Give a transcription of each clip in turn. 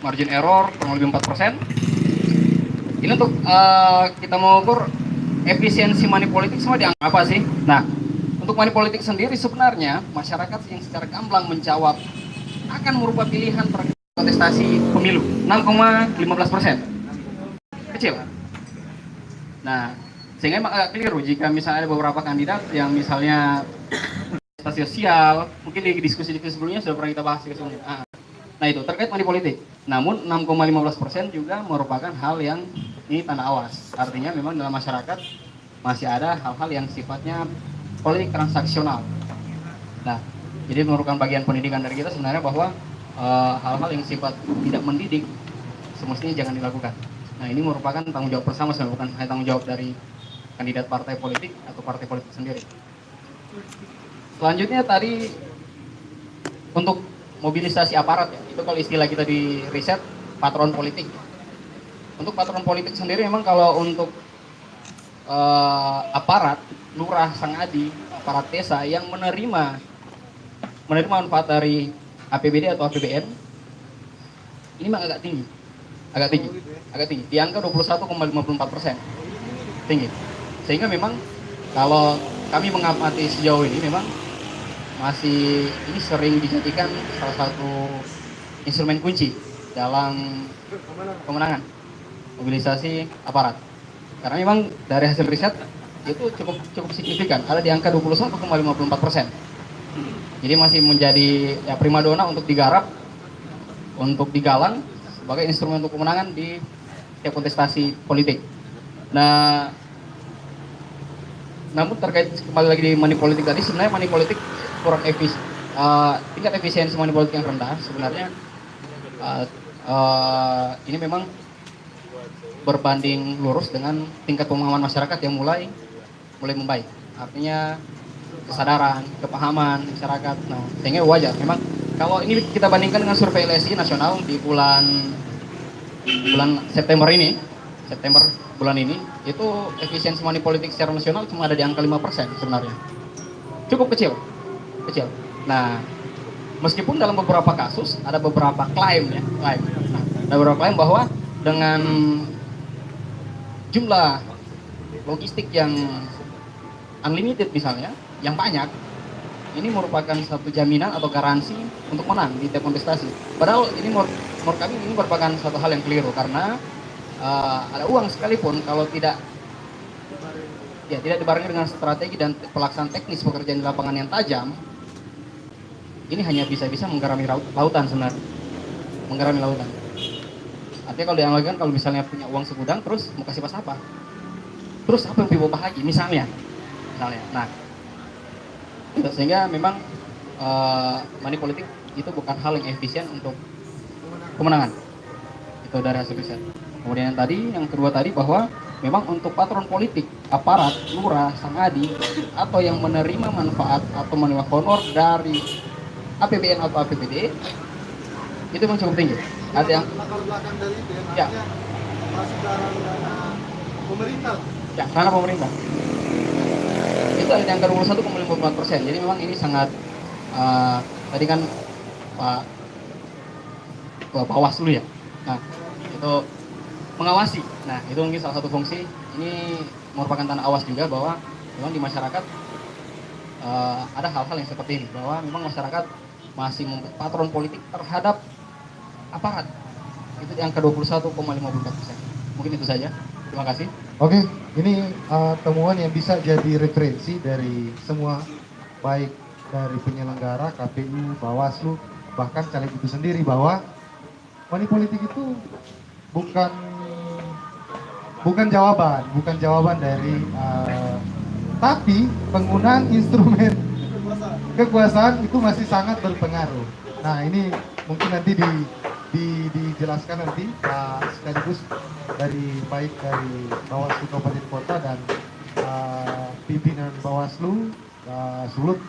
margin error kurang lebih 4%. Ini untuk kita mengukur efisiensi money politik semua dianggap apa sih? Nah, untuk money politik sendiri sebenarnya masyarakat yang secara gamblang menjawab akan merubah pilihan terkait kontestasi pemilu 6,15%. Kecil. Nah, sehingga memang agak keliru jika misalnya ada beberapa kandidat yang misalnya sosial, mungkin di diskusi-diskusi sebelumnya sudah pernah kita bahas sebelumnya. Nah itu terkait money politik. Namun 6,15% juga merupakan hal yang ini tanda awas. Artinya memang dalam masyarakat masih ada hal-hal yang sifatnya politik transaksional. Nah, jadi merupakan bagian pendidikan dari kita sebenarnya bahwa hal-hal yang sifat tidak mendidik semestinya jangan dilakukan. Nah ini merupakan tanggung jawab bersama, bukan hanya tanggung jawab dari kandidat partai politik atau partai politik sendiri. Selanjutnya tadi untuk mobilisasi aparat ya, itu kalau istilah kita di riset patron politik. Untuk patron politik sendiri memang kalau untuk aparat, lurah, sangadi, aparat desa yang menerima manfaat dari APBD atau APBN ini memang agak tinggi, di angka 21,54%, tinggi. Sehingga memang kalau kami mengamati sejauh ini memang masih ini sering dijadikan salah satu instrumen kunci dalam kemenangan mobilisasi aparat. Karena memang dari hasil riset itu cukup signifikan, ada di angka 21,54%. Jadi masih menjadi ya primadona untuk digarap, untuk digalang sebagai instrumen untuk kemenangan di tiap kontestasi politik. Nah, namun terkait kembali lagi di money politik tadi, sebenarnya money politik kurang tingkat efisiensi money politik yang rendah sebenarnya ini memang berbanding lurus dengan tingkat pemahaman masyarakat yang mulai membaik. Artinya kesadaran, kepahaman masyarakat. Nah, sehingga wajar. Memang kalau ini kita bandingkan dengan survei LSI nasional di bulan September bulan ini, itu efisiensi money politik secara nasional cuma ada di angka 5% sebenarnya. Cukup kecil. Nah, meskipun dalam beberapa kasus ada beberapa klaim. Nah, ada beberapa klaim bahwa dengan jumlah logistik yang unlimited misalnya, yang banyak, ini merupakan satu jaminan atau garansi untuk menang di tiap kontestasi. Padahal ini menurut kami ini merupakan satu hal yang keliru karena ada uang sekalipun kalau tidak dibarengi dengan strategi dan pelaksanaan teknis pekerjaan di lapangan yang tajam, ini hanya bisa menggarami lautan sebenarnya, menggarami lautan. Artinya kalau dianalogikan, kalau misalnya punya uang segudang terus mau kasih pas apa? Terus apa yang dibawa lagi misalnya. Nah, sehingga memang money politik itu bukan hal yang efisien untuk kemenangan. Itu dari hasil riset. Kemudian yang kedua tadi bahwa memang untuk patron politik, aparat, lurah, sangadi, atau yang menerima manfaat atau menerima honor dari APBN atau APBD itu memang cukup tinggi. Ada yang latar belakang dari itu ya, masih dana pemerintah. Ya, dana pemerintah. Itu ada di angka 21,54%. Jadi memang ini sangat tadi kan Pak Bawaslu ya. Nah, itu mengawasi. Nah, itu mungkin salah satu fungsi. Ini merupakan tanda awas juga bahwa memang di masyarakat ada hal-hal yang seperti ini, bahwa memang masyarakat masih patron politik terhadap aparat. Itu di angka 21,54%. Mungkin itu saja. Terima kasih. Oke, ini temuan yang bisa jadi referensi dari semua, baik dari penyelenggara, KPU, Bawaslu, bahkan caleg itu sendiri, bahwa money politik itu bukan jawaban dari tapi penggunaan instrumen kekuasaan itu masih sangat berpengaruh. Nah, ini mungkin nanti dijelaskan nanti sekaligus baik dari Bawaslu Kabupaten Kota dan pimpinan Bawaslu Sulut.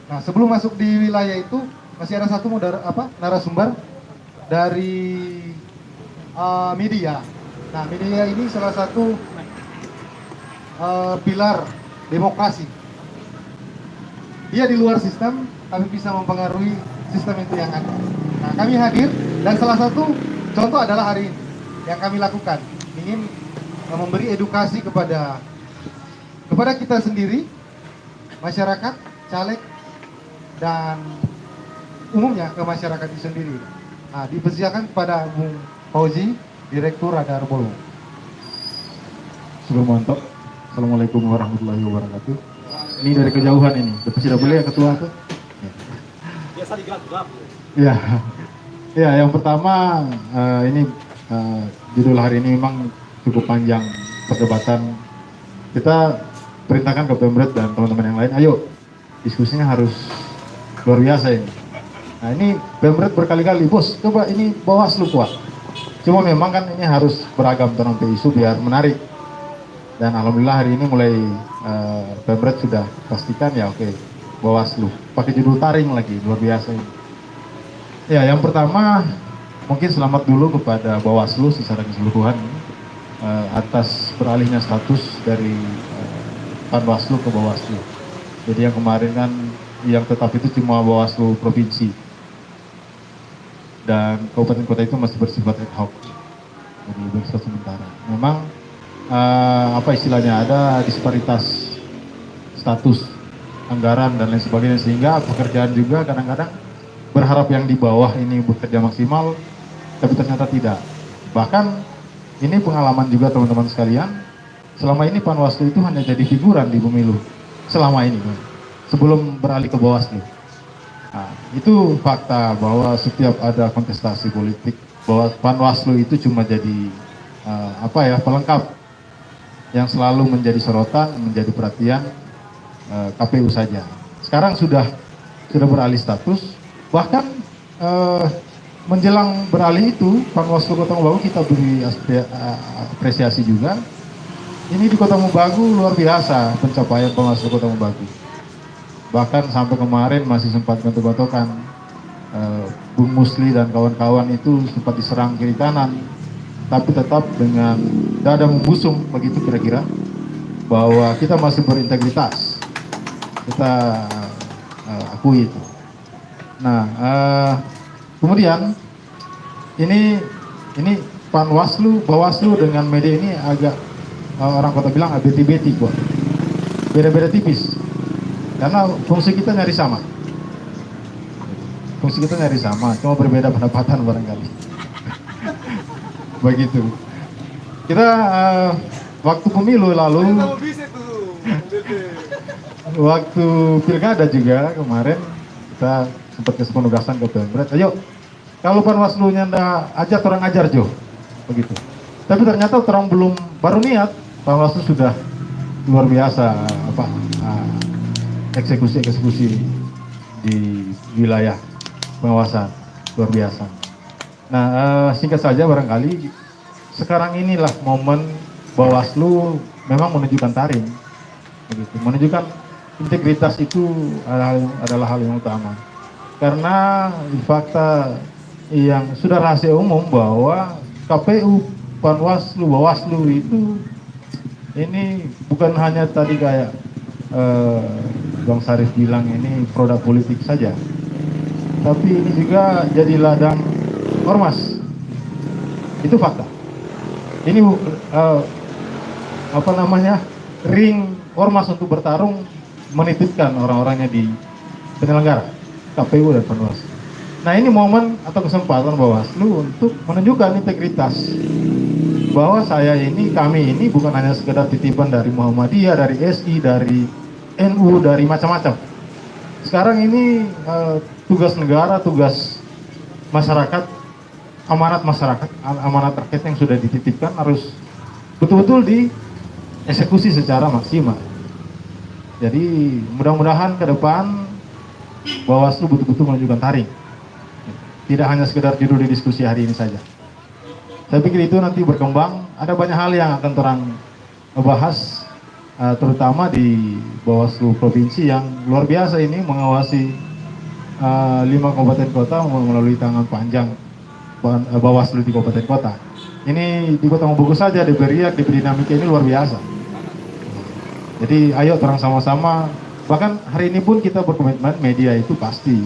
Nah, sebelum masuk di wilayah itu masih ada satu narasumber dari media. Nah, media ini salah satu pilar demokrasi. Dia di luar sistem tapi bisa mempengaruhi sistem itu yang ada. Nah, kami hadir dan salah satu Contoh adalah hari ini yang kami lakukan, ingin memberi edukasi kepada kita sendiri, masyarakat, caleg, dan umumnya ke masyarakat itu sendiri. Nah, dipersilakan kepada Bung Fauzi, Direktur Radar Bolu. Sebelum mantap. Assalamualaikum warahmatullahi wabarakatuh. Ini dari kejauhan ini. Sudah boleh ya ketua tuh? Biasa digelap-gelap. Ya. Ya, yang pertama ini judul hari ini memang cukup panjang perdebatan. Kita perintahkan ke Pemret dan teman-teman yang lain, ayo diskusinya harus luar biasa ini. Nah, ini Pemret berkali-kali, bos, coba ini Bawaslu kuat. Cuma memang kan ini harus beragam tentang isu biar menarik. Dan alhamdulillah hari ini mulai Pemret sudah pastikan ya oke, Bawaslu. Pakai judul taring lagi, luar biasa ini. Ya, yang pertama mungkin selamat dulu kepada Bawaslu secara keseluruhan atas beralihnya status dari Panwaslu ke Bawaslu. Jadi yang kemarin kan yang tetap itu cuma Bawaslu provinsi dan kabupaten kota itu masih bersifat ad hoc, jadi bersifat sementara. Memang apa istilahnya, ada disparitas status anggaran dan lain sebagainya, sehingga pekerjaan juga kadang-kadang berharap yang di bawah ini bekerja maksimal, tapi ternyata tidak. Bahkan ini pengalaman juga teman-teman sekalian, selama ini Panwaslu itu hanya jadi figuran di pemilu selama ini, sebelum beralih ke Bawaslu. Nah, itu fakta bahwa setiap ada kontestasi politik, bahwa Panwaslu itu cuma jadi pelengkap yang selalu menjadi sorotan, menjadi perhatian KPU saja. Sekarang sudah beralih status, bahkan menjelang beralih itu Panwaslu Kota Mobagu kita beri apresiasi juga. Ini di Kota Mobagu luar biasa pencapaian Panwaslu Kota Mobagu. Bahkan sampai kemarin masih sempat gotok-gotokan, Bung Musli dan kawan-kawan itu sempat diserang kiri kanan, tapi tetap dengan dada membusung begitu kira-kira, bahwa kita masih berintegritas. Kita akui itu. Nah, kemudian ini Panwaslu, Bawaslu dengan media ini agak orang kota bilang abeti-beti kok. Beda-beda tipis. Karena fungsi kita nyari sama. Fungsi kita nyari sama, cuma berbeda pendapatan barangkali. Begitu. Kita waktu pemilu lalu, waktu pilkada juga kemarin kita sempat kasih penugasan ke Pemret. Ayo, kalau Panwaslu-nya ndak ajar, orang ajar Jo, begitu. Tapi ternyata orang belum baru niat, Panwaslu sudah luar biasa eksekusi di wilayah pengawasan luar biasa. Nah, singkat saja barangkali sekarang inilah momen Bawaslu memang menunjukkan taring, begitu. Menunjukkan integritas itu adalah hal yang utama. Karena fakta yang sudah rahasia umum bahwa KPU, Panwaslu, Bawaslu itu ini bukan hanya tadi kayak Bang Sarif bilang ini produk politik saja, tapi ini juga jadi ladang ormas. Itu fakta. Ini ring ormas untuk bertarung, menitipkan orang-orangnya di penyelenggara KPU dan Panwaslu. Nah, ini momen atau kesempatan Bawaslu untuk menunjukkan integritas bahwa kami ini bukan hanya sekedar titipan dari Muhammadiyah, dari SI, dari NU, dari macam-macam. Sekarang ini tugas negara, tugas masyarakat, amanat masyarakat, amanat rakyat yang sudah dititipkan harus betul-betul dieksekusi secara maksimal. Jadi mudah-mudahan ke depan Bawaslu betul-betul menunjukkan taring. Tidak hanya sekedar judul di diskusi hari ini saja. Saya pikir itu nanti berkembang, ada banyak hal yang akan terang bahas, terutama di Bawaslu Provinsi yang luar biasa ini mengawasi 5 kabupaten kota melalui tangan panjang Bawaslu di kabupaten kota. Ini di Kota Mobagu saja diberi dinamika ini luar biasa. Jadi ayo terang sama-sama, bahkan hari ini pun kita berkomitmen media itu pasti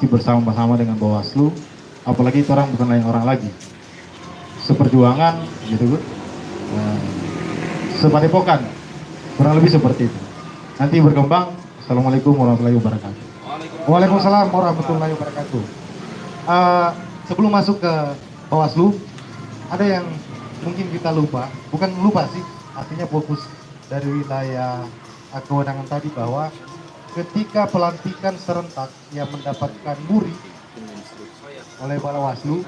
bersama-sama dengan Bawaslu, apalagi itu orang bukan lain orang lagi, seperjuangan gitu kan. Sepadepokan kurang lebih seperti itu. Nanti berkembang. Assalamualaikum warahmatullahi wabarakatuh. Waalaikumsalam warahmatullahi wabarakatuh. Sebelum masuk ke Bawaslu, ada yang mungkin kita lupa, bukan lupa sih, artinya fokus dari wilayah kewenangan tadi bahwa ketika pelantikan serentak yang mendapatkan muri oleh Bawaslu,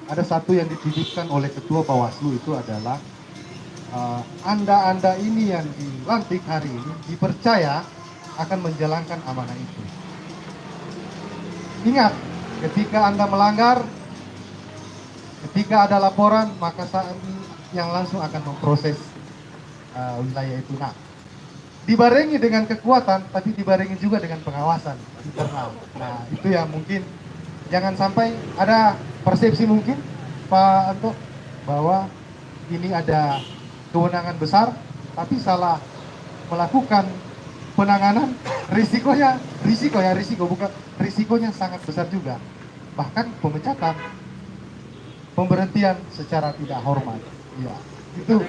ada satu yang dititipkan oleh Ketua Bawaslu itu adalah Anda ini yang dilantik hari ini dipercaya akan menjalankan amanah itu. Ingat, ketika Anda melanggar, ketika ada laporan, maka saat ini yang langsung akan memproses wilayah itu. Nah, dibarengi dengan kekuatan, tapi dibarengi juga dengan pengawasan internal. Nah, itu yang mungkin jangan sampai ada persepsi mungkin, Pak Anto, bahwa ini ada kewenangan besar, tapi salah melakukan penanganan, risikonya sangat besar juga. Bahkan pemecatan, pemberhentian secara tidak hormat. Ya, itu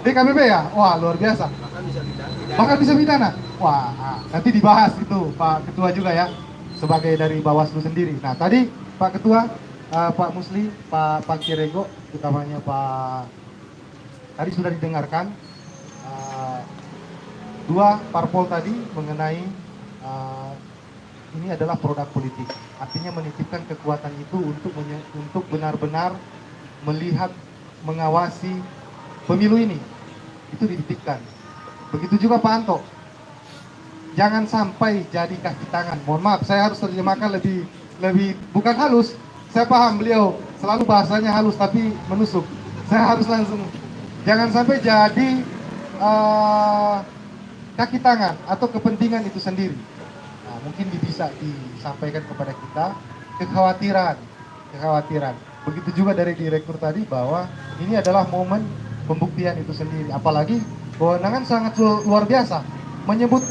DKPP ya, wah luar biasa. Bahkan bisa pidana. Wah, nanti dibahas itu Pak Ketua juga ya, sebagai dari Bawaslu sendiri. Nah tadi Pak Ketua, Pak Musli, Pak Kirego, utamanya Pak, tadi sudah didengarkan dua parpol tadi mengenai ini adalah produk politik. Artinya menitipkan kekuatan itu untuk benar-benar melihat, mengawasi pemilu ini. Itu dititipkan. Begitu juga Pak Anto. Jangan sampai jadi kaki tangan. Mohon maaf, saya harus terjemahkan lebih bukan halus. Saya paham beliau selalu bahasanya halus tapi menusuk. Saya harus langsung. Jangan sampai jadi kaki tangan atau kepentingan itu sendiri. Nah, mungkin bisa disampaikan kepada kita kekhawatiran. Begitu juga dari direktur tadi bahwa ini adalah momen pembuktian itu sendiri. Apalagi kewenangan sangat luar biasa. Menyebut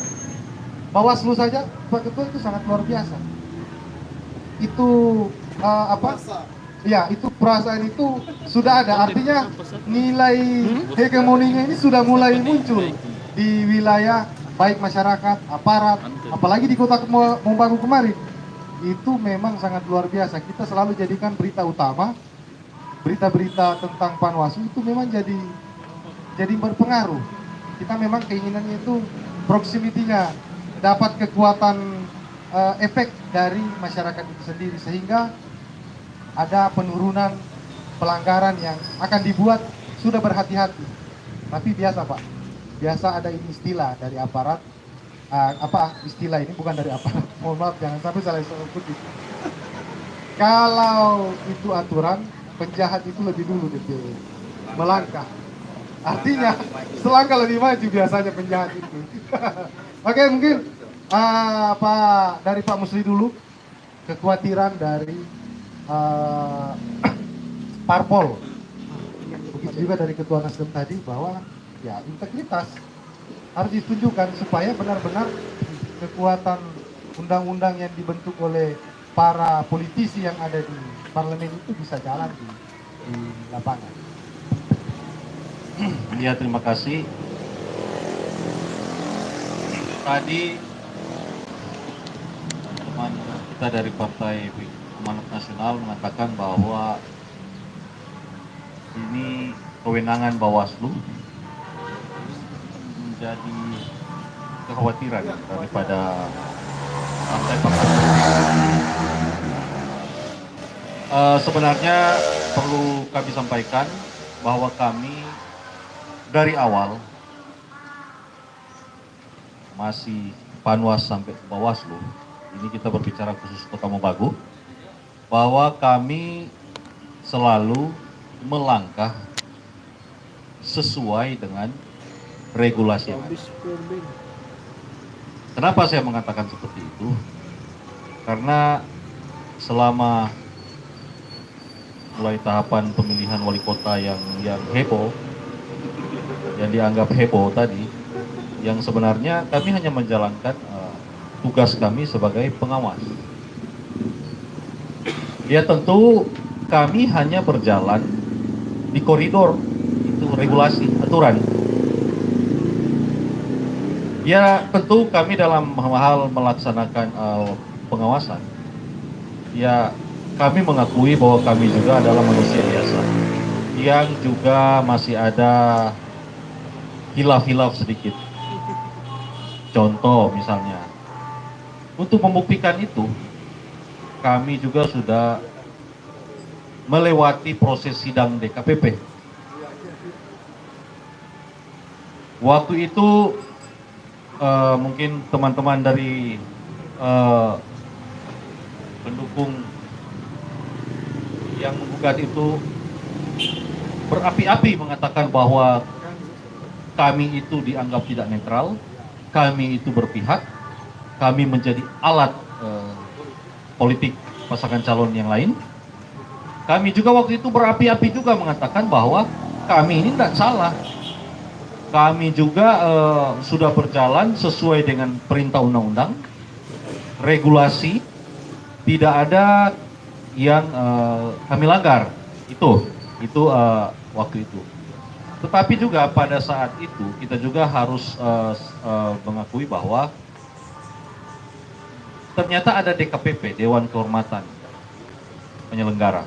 Bawaslu saja, Pak Ketua, itu sangat luar biasa. Itu Ya, itu perasaan itu sudah ada. Artinya nilai hegemoninya ini sudah mulai muncul di wilayah baik masyarakat, aparat, apalagi di kota Mobagu kemarin. Itu memang sangat luar biasa. Kita selalu jadikan berita utama, berita-berita tentang Panwaslu itu memang jadi berpengaruh. Kita memang keinginannya itu proximity-nya, dapat kekuatan efek dari masyarakat itu sendiri, sehingga ada penurunan pelanggaran yang akan dibuat sudah berhati-hati. Tapi biasa Pak, biasa ada ini istilah dari aparat, istilah ini bukan dari aparat, mohon maaf jangan sampai salah kutip. Kalau itu aturan, penjahat itu lebih dulu melangkah. Artinya selangkah lebih maju biasanya penjahat itu. Oke, mungkin dari Pak Musli dulu, kekhawatiran dari parpol. Begitu juga dari Ketua Nasdem tadi bahwa ya integritas harus ditunjukkan supaya benar-benar kekuatan undang-undang yang dibentuk oleh para politisi yang ada di parlemen itu bisa jalan di lapangan. Ya, terima kasih. Tadi teman kita dari Partai Amanat Nasional mengatakan bahwa ini kewenangan Bawaslu menjadi kekhawatiran daripada partai-partai. Sebenarnya perlu kami sampaikan bahwa kami dari awal masih Panwas sampai ke Bawaslu, ini kita berbicara khusus Kota Mobagu, bahwa kami selalu melangkah sesuai dengan regulasi yang ada. Kenapa saya mengatakan seperti itu? Karena selama mulai tahapan pemilihan wali kota yang heboh, yang dianggap heboh tadi, yang sebenarnya kami hanya menjalankan tugas kami sebagai pengawas. Ya tentu kami hanya berjalan di koridor itu regulasi aturan. Ya tentu kami dalam hal melaksanakan pengawasan, ya kami mengakui bahwa kami juga adalah manusia biasa yang juga masih ada hilaf-hilaf sedikit. Contoh misalnya, untuk membuktikan itu, kami juga sudah melewati proses sidang DKPP. Waktu itu mungkin teman-teman dari pendukung yang menggugat itu berapi-api mengatakan bahwa kami itu dianggap tidak netral, kami itu berpihak, kami menjadi alat politik pasangan calon yang lain. Kami juga waktu itu berapi-api juga mengatakan bahwa kami ini tidak salah. Kami juga sudah berjalan sesuai dengan perintah undang-undang, regulasi, tidak ada yang kami langgar. Itu waktu itu. Tetapi juga pada saat itu kita juga harus mengakui bahwa ternyata ada DKPP, Dewan Kehormatan Penyelenggara,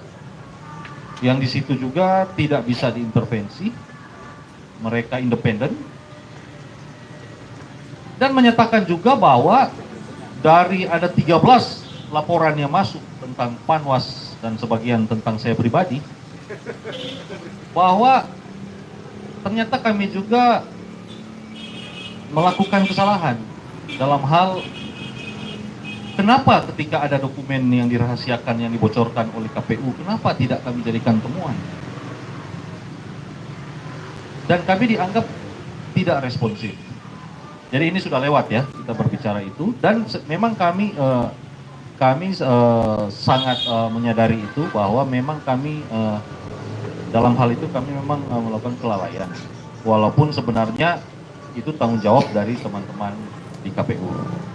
yang di situ juga tidak bisa diintervensi, mereka independen, dan menyatakan juga bahwa dari ada 13 laporan yang masuk tentang Panwas dan sebagian tentang saya pribadi, bahwa ternyata kami juga melakukan kesalahan dalam hal kenapa ketika ada dokumen yang dirahasiakan yang dibocorkan oleh KPU, kenapa tidak kami jadikan temuan? Dan kami dianggap tidak responsif. Jadi ini sudah lewat ya, kita berbicara itu, dan memang kami sangat menyadari itu bahwa memang kami dalam hal itu kami memang melakukan kelalaian. Walaupun sebenarnya itu tanggung jawab dari teman-teman di KPU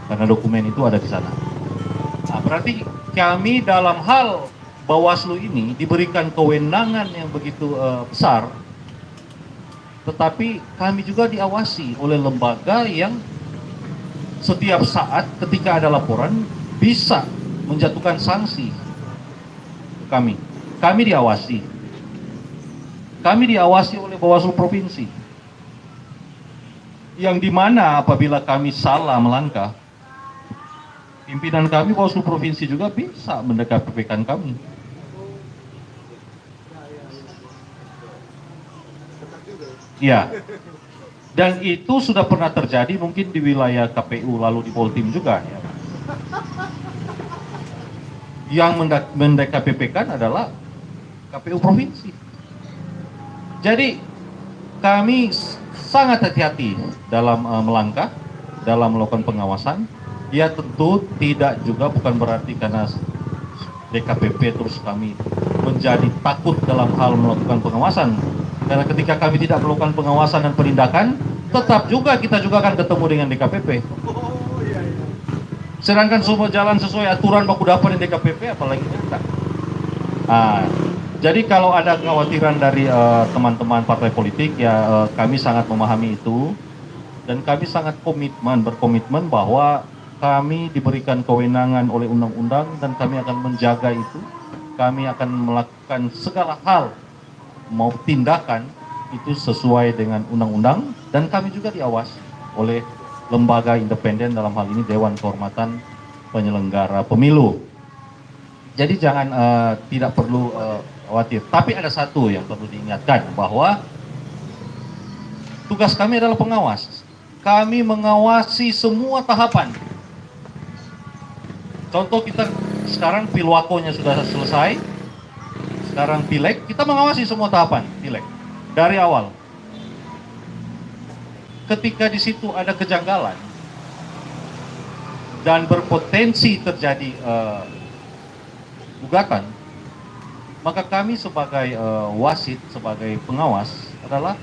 karena dokumen itu ada di sana. Nah, berarti kami dalam hal Bawaslu ini diberikan kewenangan yang begitu besar, tetapi kami juga diawasi oleh lembaga yang setiap saat ketika ada laporan bisa menjatuhkan sanksi ke kami. Kami diawasi. Kami diawasi oleh Bawaslu Provinsi. Yang dimana apabila kami salah melangkah, pimpinan kami Bawaslu Provinsi juga bisa mendekatkan kami. Ya, dan itu sudah pernah terjadi mungkin di wilayah KPU lalu di Poltim juga ya. Yang mendekapkan adalah KPU Provinsi. Jadi kami sangat hati-hati dalam melangkah, dalam melakukan pengawasan. Ya tentu tidak juga bukan berarti karena DKPP terus kami menjadi takut dalam hal melakukan pengawasan. Karena ketika kami tidak melakukan pengawasan dan penindakan, tetap juga kita juga akan ketemu dengan DKPP. Sedangkan semua jalan sesuai aturan baku dapat di DKPP, apalagi kita. Nah, jadi kalau ada kekhawatiran dari teman-teman partai politik, ya kami sangat memahami itu. Dan kami sangat berkomitmen bahwa kami diberikan kewenangan oleh undang-undang dan kami akan menjaga itu. Kami akan melakukan segala hal mau tindakan itu sesuai dengan undang-undang, dan kami juga diawasi oleh lembaga independen, dalam hal ini Dewan Kehormatan Penyelenggara Pemilu. Jadi jangan tidak perlu khawatir. Tapi ada satu yang perlu diingatkan, bahwa tugas kami adalah pengawas. Kami mengawasi semua tahapan. Contoh kita sekarang Pilwakonya sudah selesai, sekarang Pileg, kita mengawasi semua tahapan Pileg dari awal. Ketika di situ ada kejanggalan dan berpotensi terjadi gugatan, maka kami sebagai wasit, sebagai pengawas adalah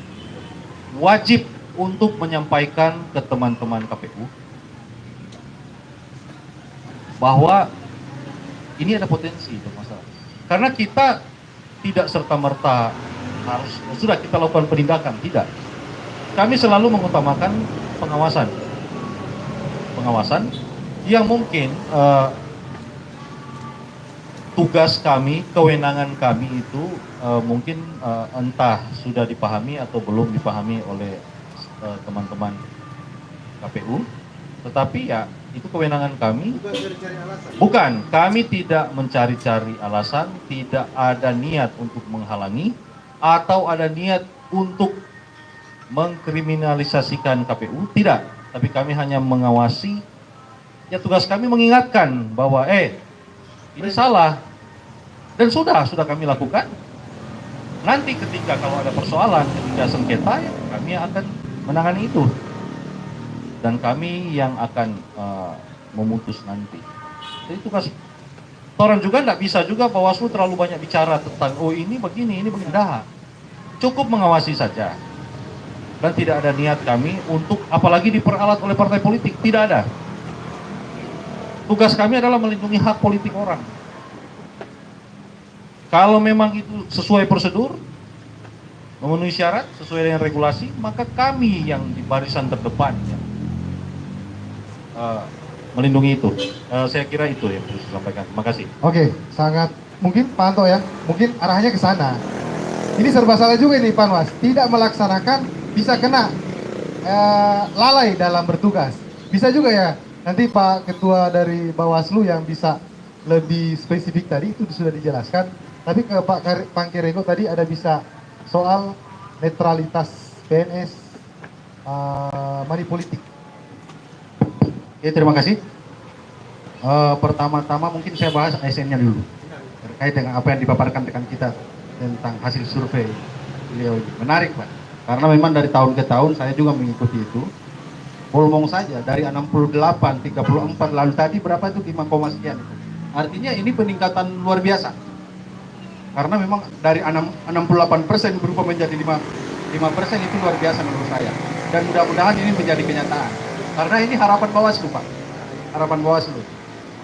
wajib untuk menyampaikan ke teman-teman KPU bahwa ini ada potensi bermasalah. Karena kita tidak serta-merta harus sudah kita lakukan penindakan, tidak. Kami selalu mengutamakan pengawasan yang mungkin tugas kami, kewenangan kami itu mungkin entah sudah dipahami atau belum dipahami oleh teman-teman KPU, tetapi ya itu kewenangan kami. Bukan, kami tidak mencari-cari alasan, tidak ada niat untuk menghalangi atau ada niat untuk mengkriminalisasikan KPU, tidak. Tapi kami hanya mengawasi, ya tugas kami mengingatkan bahwa ini salah. Dan sudah kami lakukan. Nanti ketika kalau ada persoalan, ketika sengketa, ya kami akan menangani itu. Dan kami yang akan memutus nanti. Jadi tugas orang juga tidak bisa juga Bawaslu terlalu banyak bicara tentang ini begini, ini begini. Dah. Cukup mengawasi saja. Dan tidak ada niat kami untuk apalagi diperalat oleh partai politik, tidak ada. Tugas kami adalah melindungi hak politik orang. Kalau memang itu sesuai prosedur, memenuhi syarat, sesuai dengan regulasi, maka kami yang di barisan terdepan yang melindungi itu. Saya kira itu yang harus disampaikan. Terima kasih. Oke, sangat mungkin Pak Anto ya, mungkin arahnya ke sana. Ini serba salah juga ini Panwas, tidak melaksanakan bisa kena lalai dalam bertugas. Bisa juga ya, nanti Pak Ketua dari Bawaslu yang bisa lebih spesifik tadi itu sudah dijelaskan. Tapi ke Pak Pangkirego tadi ada bisa soal netralitas PNS money politik. Oke, terima kasih. Pertama-tama mungkin saya bahas ASN-nya dulu terkait dengan apa yang dipaparkan rekan kita tentang hasil survei beliau ini. Menarik Pak, karena memang dari tahun ke tahun saya juga mengikuti itu. Bolmong saja dari 68, 34, lalu tadi berapa itu 5, sekian itu. Artinya ini peningkatan luar biasa. Karena memang dari 68% berubah menjadi 5% itu luar biasa menurut saya. Dan mudah-mudahan ini menjadi kenyataan. Karena ini harapan Bawaslu Pak, harapan Bawaslu.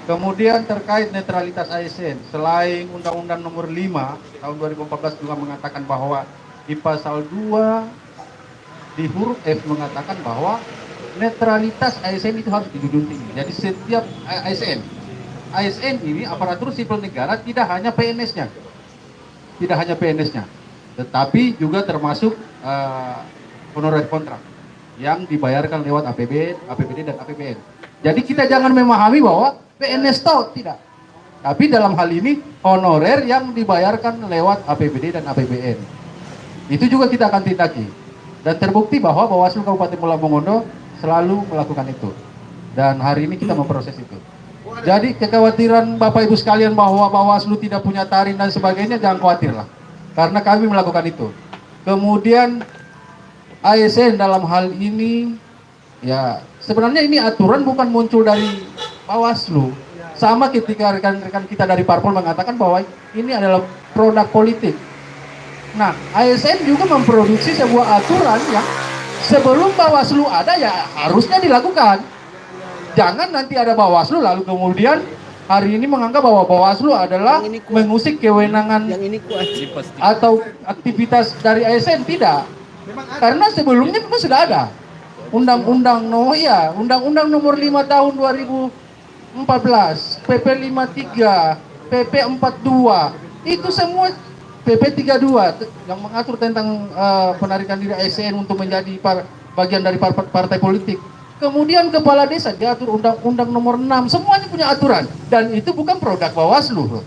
Kemudian terkait netralitas ASN, selain Undang-Undang Nomor 5 tahun 2014 juga mengatakan bahwa di pasal 2 di huruf F mengatakan bahwa netralitas ASN itu harus dijunjung tinggi. Jadi setiap ASN ini aparatur sipil negara tidak hanya PNS-nya, tetapi juga termasuk honorer kontrak yang dibayarkan lewat APBD dan APBN. Jadi kita jangan memahami bahwa PNS tahu, tidak. Tapi dalam hal ini honorer yang dibayarkan lewat APBD dan APBN. Itu juga kita akan tindaki. Dan terbukti bahwa Bawaslu Kabupaten Pulau Mongondo selalu melakukan itu. Dan hari ini kita memproses itu. Jadi kekhawatiran Bapak Ibu sekalian bahwa Bawaslu tidak punya taring dan sebagainya, jangan khawatirlah. Karena kami melakukan itu. Kemudian ASN dalam hal ini, ya sebenarnya ini aturan bukan muncul dari Bawaslu. Sama ketika rekan-rekan kita dari Parpol mengatakan bahwa ini adalah produk politik. Nah, ASN juga memproduksi sebuah aturan yang sebelum Bawaslu ada ya harusnya dilakukan. Jangan nanti ada Bawaslu lalu kemudian hari ini menganggap bahwa Bawaslu adalah mengusik kewenangan atau aktivitas dari ASN, tidak. Karena sebelumnya memang sudah ada Undang-Undang Nomor 5 tahun 2014, PP 53, PP 42, itu semua PP 32 yang mengatur tentang penarikan diri ASN untuk menjadi bagian dari partai politik. Kemudian kepala desa diatur Undang-Undang Nomor 6, semuanya punya aturan dan itu bukan produk Bawaslu.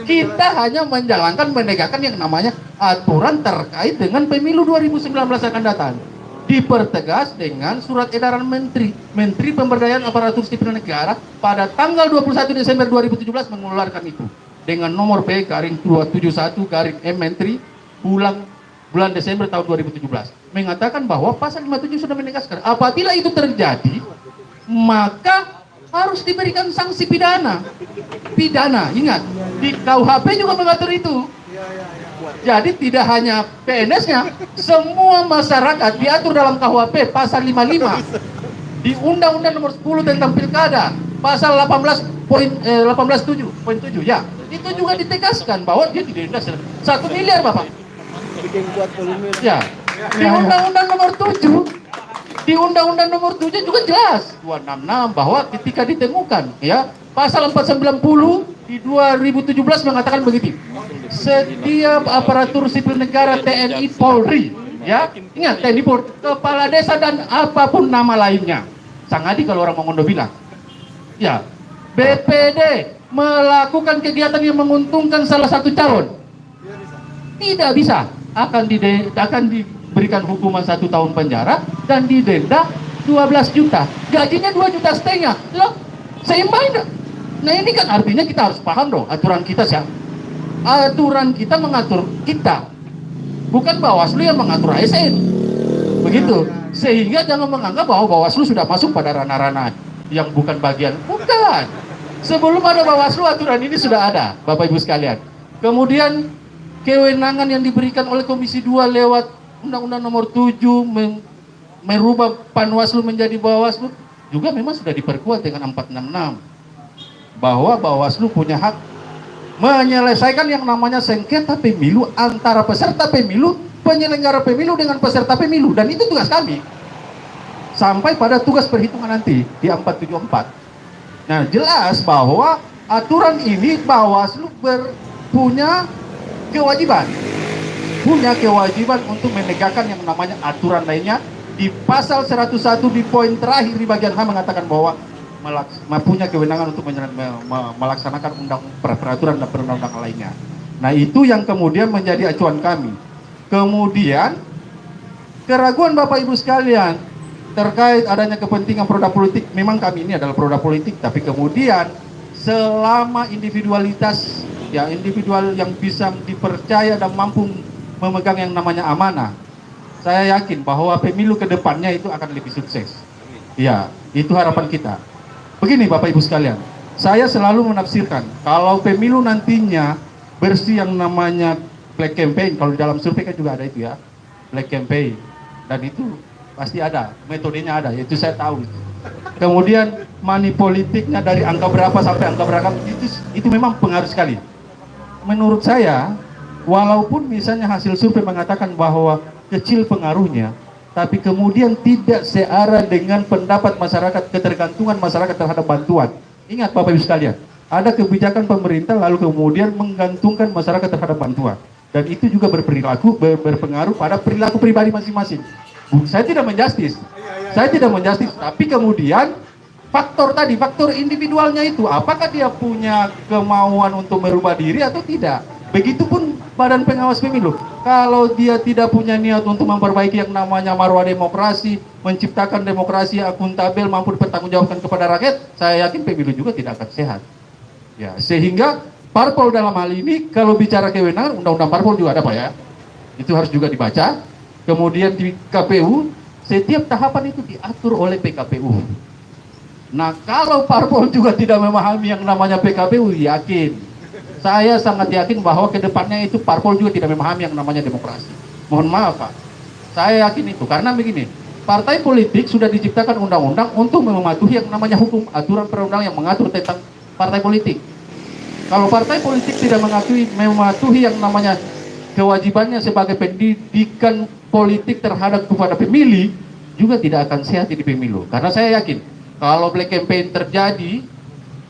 Kita hanya menjalankan, menegakkan yang namanya aturan terkait dengan pemilu 2019 akan datang. Dipertegas dengan surat edaran Menteri Pemberdayaan Aparatur Sipil Negara pada tanggal 21 Desember 2017 mengeluarkan itu. Dengan nomor B/271/M Menteri bulan Desember tahun 2017. Mengatakan bahwa pasal 57 sudah menegaskan apabila itu terjadi, maka harus diberikan sanksi pidana. Ingat, di KUHP juga mengatur itu. Jadi tidak hanya PNS-nya, semua masyarakat diatur dalam KUHP pasal 55. Di Undang-Undang Nomor 10 tentang Pilkada, pasal 18.7 ya. Itu juga ditegaskan bahwa dia didenda 1 miliar Bapak. Bikin kuat volume. Ya, di Undang-Undang Nomor 7, di Undang-Undang Nomor 7 juga jelas 266 bahwa ketika ditemukan, ya, pasal 490 di 2017 mengatakan begitu. Setiap aparatur sipil negara TNI Polri, ya, ingat TNI Polri, kepala desa dan apapun nama lainnya. Sangadi kalau orang Mongondo bilang, ya, BPD melakukan kegiatan yang menguntungkan salah satu calon, tidak bisa, akan diberikan hukuman 1 tahun penjara dan didenda 12 juta. Gajinya 2,5 juta. Loh, seimbang enggak? Nah, ini kan artinya kita harus paham dong aturan kita siapa. Aturan kita mengatur kita, bukan Bawaslu yang mengatur ASN. Begitu. Sehingga jangan menganggap bahwa Bawaslu sudah masuk pada ranah-ranah yang bukan bagian. Bukan. Sebelum ada Bawaslu, aturan ini sudah ada, Bapak Ibu sekalian. Kemudian kewenangan yang diberikan oleh Komisi 2 lewat Undang-Undang Nomor 7 merubah Panwaslu menjadi Bawaslu juga memang sudah diperkuat dengan 466 bahwa Bawaslu punya hak menyelesaikan yang namanya sengketa pemilu antara peserta pemilu, penyelenggara pemilu dengan peserta pemilu, dan itu tugas kami sampai pada tugas perhitungan nanti di 474. Nah, jelas bahwa aturan ini Bawaslu punya kewajiban untuk menegakkan yang namanya aturan lainnya. Di pasal 101 di poin terakhir di bagian H mengatakan bahwa punya kewenangan untuk melaksanakan peraturan dan perundang-undangan lainnya. Nah, itu yang kemudian menjadi acuan kami. Kemudian keraguan Bapak Ibu sekalian terkait adanya kepentingan produk politik, memang kami ini adalah produk politik, tapi kemudian selama individualitas, ya, individual yang bisa dipercaya dan mampu memegang yang namanya amanah, saya yakin bahwa pemilu ke depannya itu akan lebih sukses. Ya, itu harapan kita. Begini Bapak Ibu sekalian, saya selalu menafsirkan kalau pemilu nantinya bersih yang namanya black campaign, kalau di dalam survei kan juga ada itu ya, black campaign, dan itu pasti ada, metodenya ada, yaitu saya tahu. Kemudian money politiknya dari angka berapa sampai angka berapa, itu memang pengaruh sekali. Menurut saya, walaupun misalnya hasil survei mengatakan bahwa kecil pengaruhnya, tapi kemudian tidak searah dengan pendapat masyarakat, ketergantungan masyarakat terhadap bantuan. Ingat Bapak Ibu sekalian, ada kebijakan pemerintah lalu kemudian menggantungkan masyarakat terhadap bantuan. Dan itu juga berpengaruh pada perilaku pribadi masing-masing. Saya tidak menjustis, tapi kemudian faktor individualnya itu, apakah dia punya kemauan untuk merubah diri atau tidak. Begitupun Badan Pengawas Pemilu, kalau dia tidak punya niat untuk memperbaiki yang namanya marwah demokrasi, menciptakan demokrasi yang akuntabel, mampu dipertanggungjawabkan kepada rakyat, saya yakin pemilu juga tidak akan sehat. Ya, sehingga parpol dalam hal ini, kalau bicara kewenangan, undang-undang parpol juga ada Pak ya, itu harus juga dibaca. Kemudian di KPU, setiap tahapan itu diatur oleh PKPU. Nah, kalau parpol juga tidak memahami yang namanya PKPU, saya sangat yakin bahwa kedepannya itu parpol juga tidak memahami yang namanya demokrasi. Mohon maaf Pak, saya yakin itu, karena begini, partai politik sudah diciptakan undang-undang untuk mematuhi yang namanya hukum, aturan perundang yang mengatur tentang partai politik. Kalau partai politik tidak mematuhi yang namanya kewajibannya sebagai pendidikan politik terhadap kepada pemilih, juga tidak akan sehat di pemilu. Karena saya yakin kalau black campaign terjadi,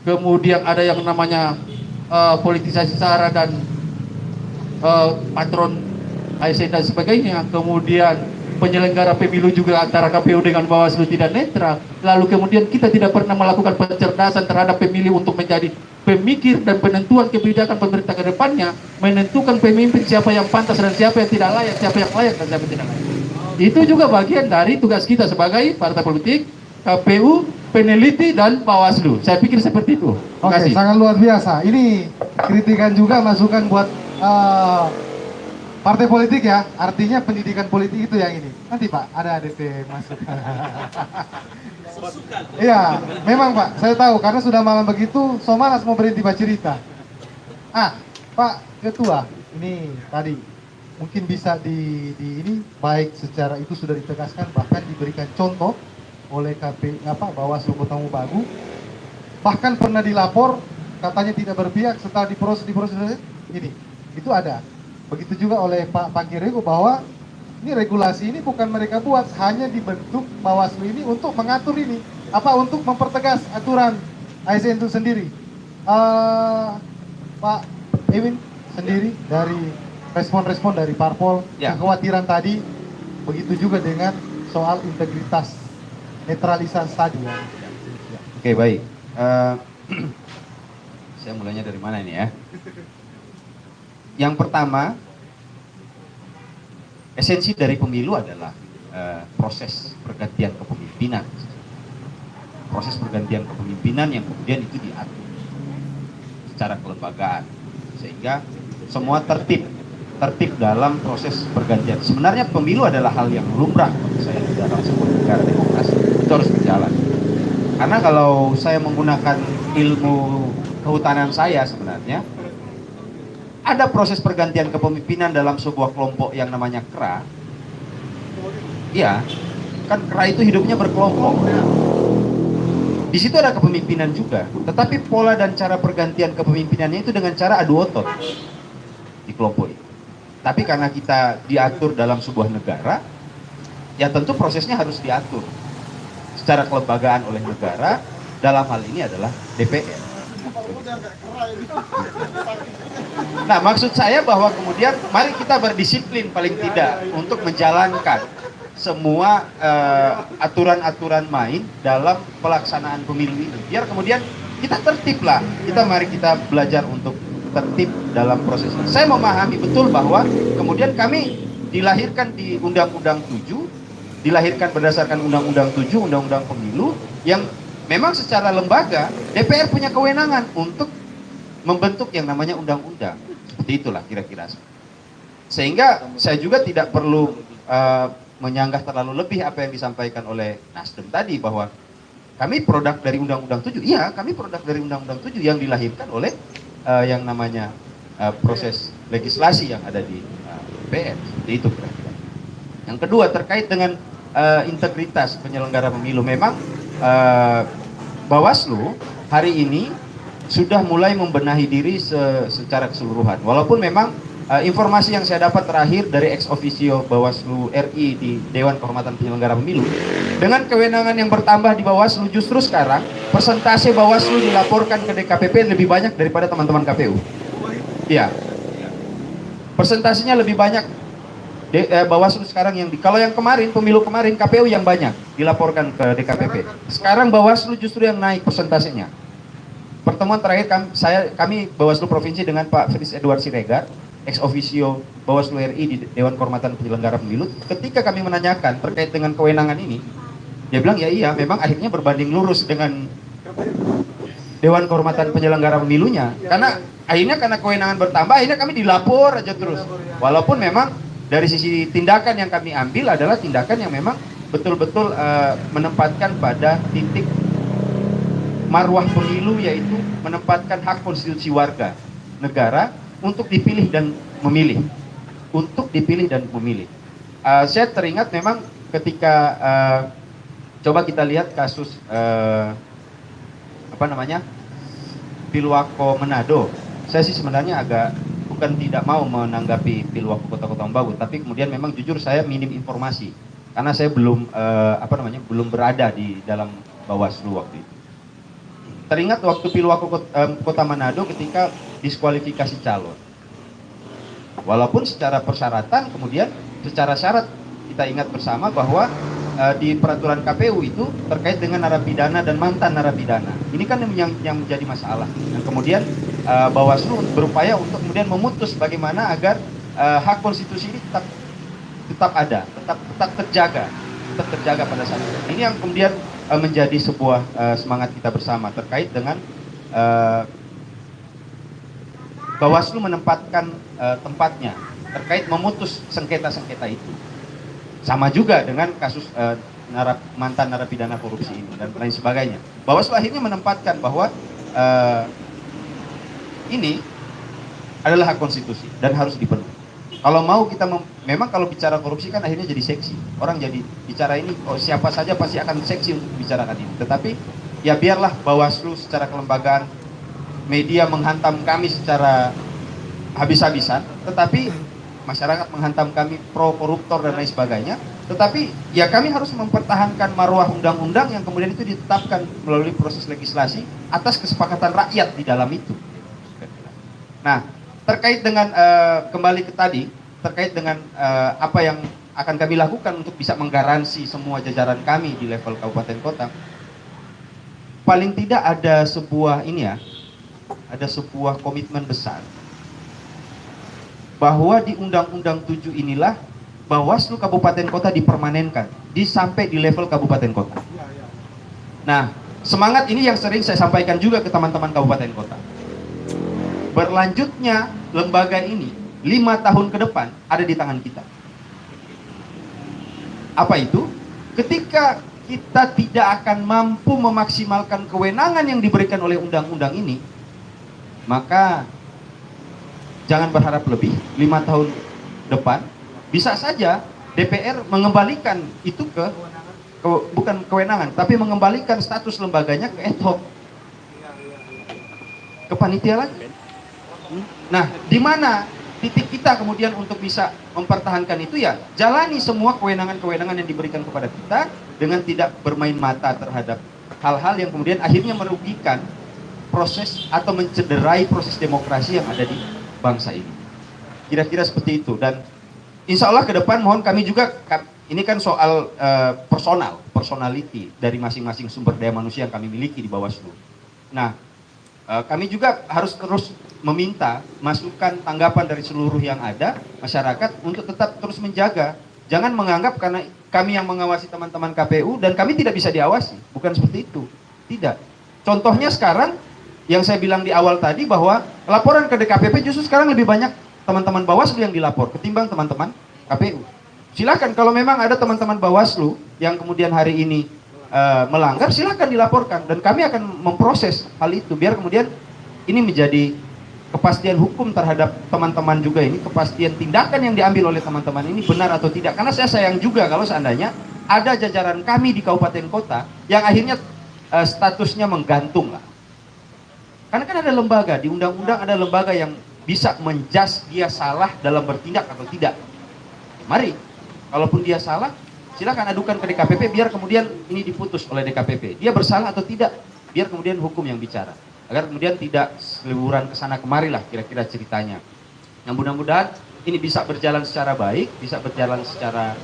kemudian ada yang namanya politisasi sara dan patron ASN dan sebagainya, kemudian penyelenggara pemilu juga antara KPU dengan Bawaslu tidak netral, lalu kemudian kita tidak pernah melakukan pencerdasan terhadap pemilih untuk menjadi pemikir dan penentuan kebijakan pemerintah ke depannya, menentukan pemimpin siapa yang pantas dan siapa yang tidak layak, siapa yang layak dan siapa yang tidak layak. Itu juga bagian dari tugas kita sebagai partai politik, KPU, peneliti, dan Bawaslu. Saya pikir seperti itu. Oke, sangat luar biasa. Ini kritikan juga, masukan buat partai politik ya. Artinya pendidikan politik itu yang ini. Nanti Pak, ada ADP masuk. Iya, memang Pak, saya tahu karena sudah malam begitu, so malas mau berhenti bercerita. Pak Ketua, ini tadi mungkin bisa ini baik secara itu sudah ditegaskan, bahkan diberikan contoh oleh Bawaslu Kota Mobagu, bahkan pernah dilapor katanya tidak berpihak setelah diproses ini, itu ada. begitu juga oleh Pak Pangkirego bahwa ini regulasi ini bukan mereka buat, hanya dibentuk Bawaslu ini untuk mengatur ini, untuk mempertegas aturan ASN itu sendiri. Pak Ewin sendiri dari respon-respon dari Parpol, Ya. kekhawatiran tadi, begitu juga dengan soal integritas, netralitas tadi. Ya. Oke, baik. Saya mulainya dari mana ini ya? Yang pertama, esensi dari pemilu adalah proses pergantian kepemimpinan. Proses pergantian kepemimpinan yang kemudian itu diatur secara kelembagaan, sehingga semua tertib dalam proses pergantian. Sebenarnya pemilu adalah hal yang lumrah menurut saya di dalam sebuah negara demokrasi. Itu harus berjalan. Karena kalau saya menggunakan ilmu kehutanan saya, sebenarnya ada proses pergantian kepemimpinan dalam sebuah kelompok yang namanya KRA. Iya, kan KRA itu hidupnya berkelompok. Di situ ada kepemimpinan juga, tetapi pola dan cara pergantian kepemimpinannya itu dengan cara adu otot di kelompok itu. Tapi karena kita diatur dalam sebuah negara, ya tentu prosesnya harus diatur secara kelembagaan oleh negara, dalam hal ini adalah DPR. Nah, maksud saya bahwa kemudian mari kita berdisiplin paling tidak untuk menjalankan semua aturan-aturan main dalam pelaksanaan pemilu ini. Biar kemudian kita tertib lah. Mari kita belajar untuk tertib dalam proses ini. Saya memahami betul bahwa kemudian kami dilahirkan di Undang-Undang 7, dilahirkan berdasarkan Undang-Undang 7, Undang-Undang Pemilu, yang memang secara lembaga DPR punya kewenangan untuk membentuk yang namanya undang-undang. Seperti itulah kira-kira. Sehingga saya juga tidak perlu menyanggah terlalu lebih apa yang disampaikan oleh Nasdem tadi, bahwa kami produk dari Undang-Undang 7. Iya, kami produk dari Undang-Undang 7 yang dilahirkan oleh yang namanya proses legislasi yang ada di DPR. Seperti itu kira-kira. Yang kedua, terkait dengan integritas penyelenggara pemilu. Memang Bawaslu hari ini sudah mulai membenahi diri secara keseluruhan. Walaupun memang informasi yang saya dapat terakhir dari ex officio Bawaslu RI di Dewan Kehormatan Penyelenggara Pemilu, dengan kewenangan yang bertambah di Bawaslu, justru sekarang persentase Bawaslu dilaporkan ke DKPP lebih banyak daripada teman-teman KPU. Iya. Persentasenya lebih banyak Bawaslu sekarang kalau yang kemarin, pemilu kemarin KPU yang banyak dilaporkan ke DKPP. Sekarang Bawaslu justru yang naik persentasenya. Pertemuan terakhir kami Bawaslu Provinsi dengan Pak Fritz Edward Siregar, ex officio Bawaslu RI di Dewan Kehormatan Penyelenggara Pemilu, ketika kami menanyakan terkait dengan kewenangan ini, dia bilang ya iya, memang akhirnya berbanding lurus dengan Dewan Kehormatan Penyelenggara Pemilunya. Karena kewenangan bertambah, akhirnya kami dilapor aja terus. Walaupun memang dari sisi tindakan yang kami ambil adalah tindakan yang memang betul-betul menempatkan pada titik marwah pemilu, yaitu menempatkan hak konstitusi warga negara untuk dipilih dan memilih. Saya teringat memang ketika coba kita lihat kasus Pilwako Manado. Saya sih sebenarnya bukan tidak mau menanggapi Pilwako Kota Tembagu, tapi kemudian memang jujur saya minim informasi karena saya belum belum berada di dalam Bawaslu waktu itu. Teringat waktu Pilwako Kota Manado ketika diskualifikasi calon. Walaupun secara persyaratan kemudian secara syarat kita ingat bersama bahwa di peraturan KPU itu terkait dengan narapidana dan mantan narapidana. Ini kan yang menjadi masalah. Dan kemudian Bawaslu berupaya untuk kemudian memutus bagaimana agar hak konstitusi ini tetap ada, tetap terjaga pada saat itu. Ini yang kemudian menjadi sebuah semangat kita bersama terkait dengan Bawaslu menempatkan tempatnya terkait memutus sengketa-sengketa itu. Sama juga dengan kasus mantan narapidana korupsi ini dan lain sebagainya. Bawaslu akhirnya menempatkan bahwa ini adalah hak konstitusi dan harus dipenuhi. Kalau mau kita memang kalau bicara korupsi kan akhirnya jadi seksi. Orang jadi bicara ini, siapa saja pasti akan seksi untuk bicarakan ini. Tetapi ya biarlah Bawaslu secara kelembagaan, media menghantam kami secara habis-habisan. Tetapi masyarakat menghantam kami pro koruptor dan lain sebagainya. Tetapi ya kami harus mempertahankan marwah undang-undang yang kemudian itu ditetapkan melalui proses legislasi atas kesepakatan rakyat di dalam itu. Nah, terkait dengan kembali ke tadi, terkait dengan apa yang akan kami lakukan untuk bisa menggaransi semua jajaran kami di level kabupaten kota, paling tidak ada sebuah ada sebuah komitmen besar bahwa di Undang-Undang 7 inilah Bawaslu kabupaten kota dipermanenkan sampai di level kabupaten kota. Nah, semangat ini yang sering saya sampaikan juga ke teman-teman kabupaten kota. Berlanjutnya lembaga ini 5 tahun ke depan ada di tangan kita. Apa itu? Ketika kita tidak akan mampu memaksimalkan kewenangan yang diberikan oleh undang-undang ini, maka jangan berharap lebih. 5 tahun depan bisa saja DPR mengembalikan itu bukan kewenangan, tapi mengembalikan status lembaganya ke ad hoc, ke panitia lagi. Nah, di mana titik kita kemudian untuk bisa mempertahankan itu, ya jalani semua kewenangan-kewenangan yang diberikan kepada kita dengan tidak bermain mata terhadap hal-hal yang kemudian akhirnya merugikan proses atau mencederai proses demokrasi yang ada di bangsa ini. Kira-kira seperti itu. Dan insya Allah ke depan mohon kami juga, ini kan soal personality dari masing-masing sumber daya manusia yang kami miliki di Bawaslu. Nah, kami juga harus terus meminta masukan, tanggapan dari seluruh yang ada, masyarakat, untuk tetap terus menjaga. Jangan menganggap karena kami yang mengawasi teman-teman KPU dan kami tidak bisa diawasi. Bukan seperti itu. Tidak. Contohnya sekarang, yang saya bilang di awal tadi bahwa laporan ke DKPP justru sekarang lebih banyak teman-teman Bawaslu yang dilapor ketimbang teman-teman KPU. Silakan kalau memang ada teman-teman Bawaslu yang kemudian hari ini melanggar, silakan dilaporkan dan kami akan memproses hal itu biar kemudian ini menjadi kepastian hukum terhadap teman-teman juga, ini kepastian tindakan yang diambil oleh teman-teman ini benar atau tidak. Karena saya sayang juga kalau seandainya ada jajaran kami di kabupaten kota yang akhirnya statusnya menggantung lah. Karena kan ada lembaga, di undang-undang ada lembaga yang bisa menjudge dia salah dalam bertindak atau tidak. Mari, kalaupun dia salah, silakan adukan ke DKPP biar kemudian ini diputus oleh DKPP. Dia bersalah atau tidak, biar kemudian hukum yang bicara. Agar kemudian tidak seliburan ke sana kemari lah kira-kira ceritanya. Yang mudah-mudahan ini bisa berjalan secara baik, bisa berjalan secara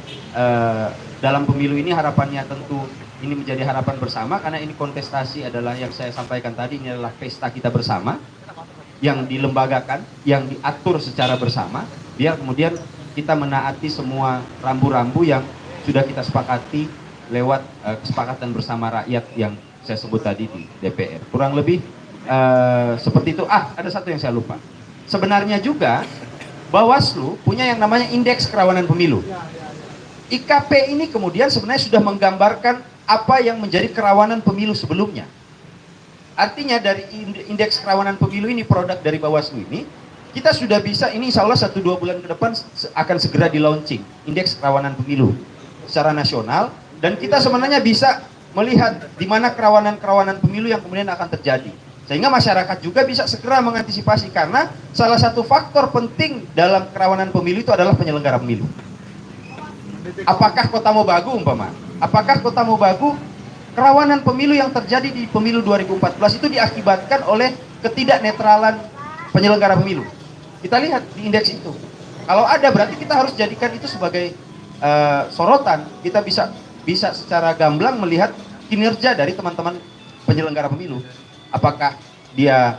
dalam pemilu ini harapannya tentu ini menjadi harapan bersama, karena ini kontestasi adalah yang saya sampaikan tadi, ini adalah pesta kita bersama yang dilembagakan, yang diatur secara bersama, biar kemudian kita menaati semua rambu-rambu yang sudah kita sepakati lewat kesepakatan bersama rakyat yang saya sebut tadi di DPR. Kurang lebih seperti itu. Ada satu yang saya lupa. Sebenarnya juga Bawaslu punya yang namanya Indeks Kerawanan Pemilu. IKP ini kemudian sebenarnya sudah menggambarkan apa yang menjadi kerawanan pemilu sebelumnya. Artinya dari Indeks Kerawanan Pemilu ini, produk dari Bawaslu ini, kita sudah bisa, ini insya Allah 1-2 bulan ke depan akan segera di launching Indeks Kerawanan Pemilu secara nasional, dan kita sebenarnya bisa melihat di mana kerawanan-kerawanan pemilu yang kemudian akan terjadi. Sehingga masyarakat juga bisa segera mengantisipasi, karena salah satu faktor penting dalam kerawanan pemilu itu adalah penyelenggara pemilu. Apakah Kota Mobagu umpama? Apakah Kota Mobagu kerawanan pemilu yang terjadi di pemilu 2014 itu diakibatkan oleh ketidaknetralan penyelenggara pemilu? Kita lihat di indeks itu. Kalau ada, berarti kita harus jadikan itu sebagai sorotan. Kita bisa secara gamblang melihat kinerja dari teman-teman penyelenggara pemilu. Apakah dia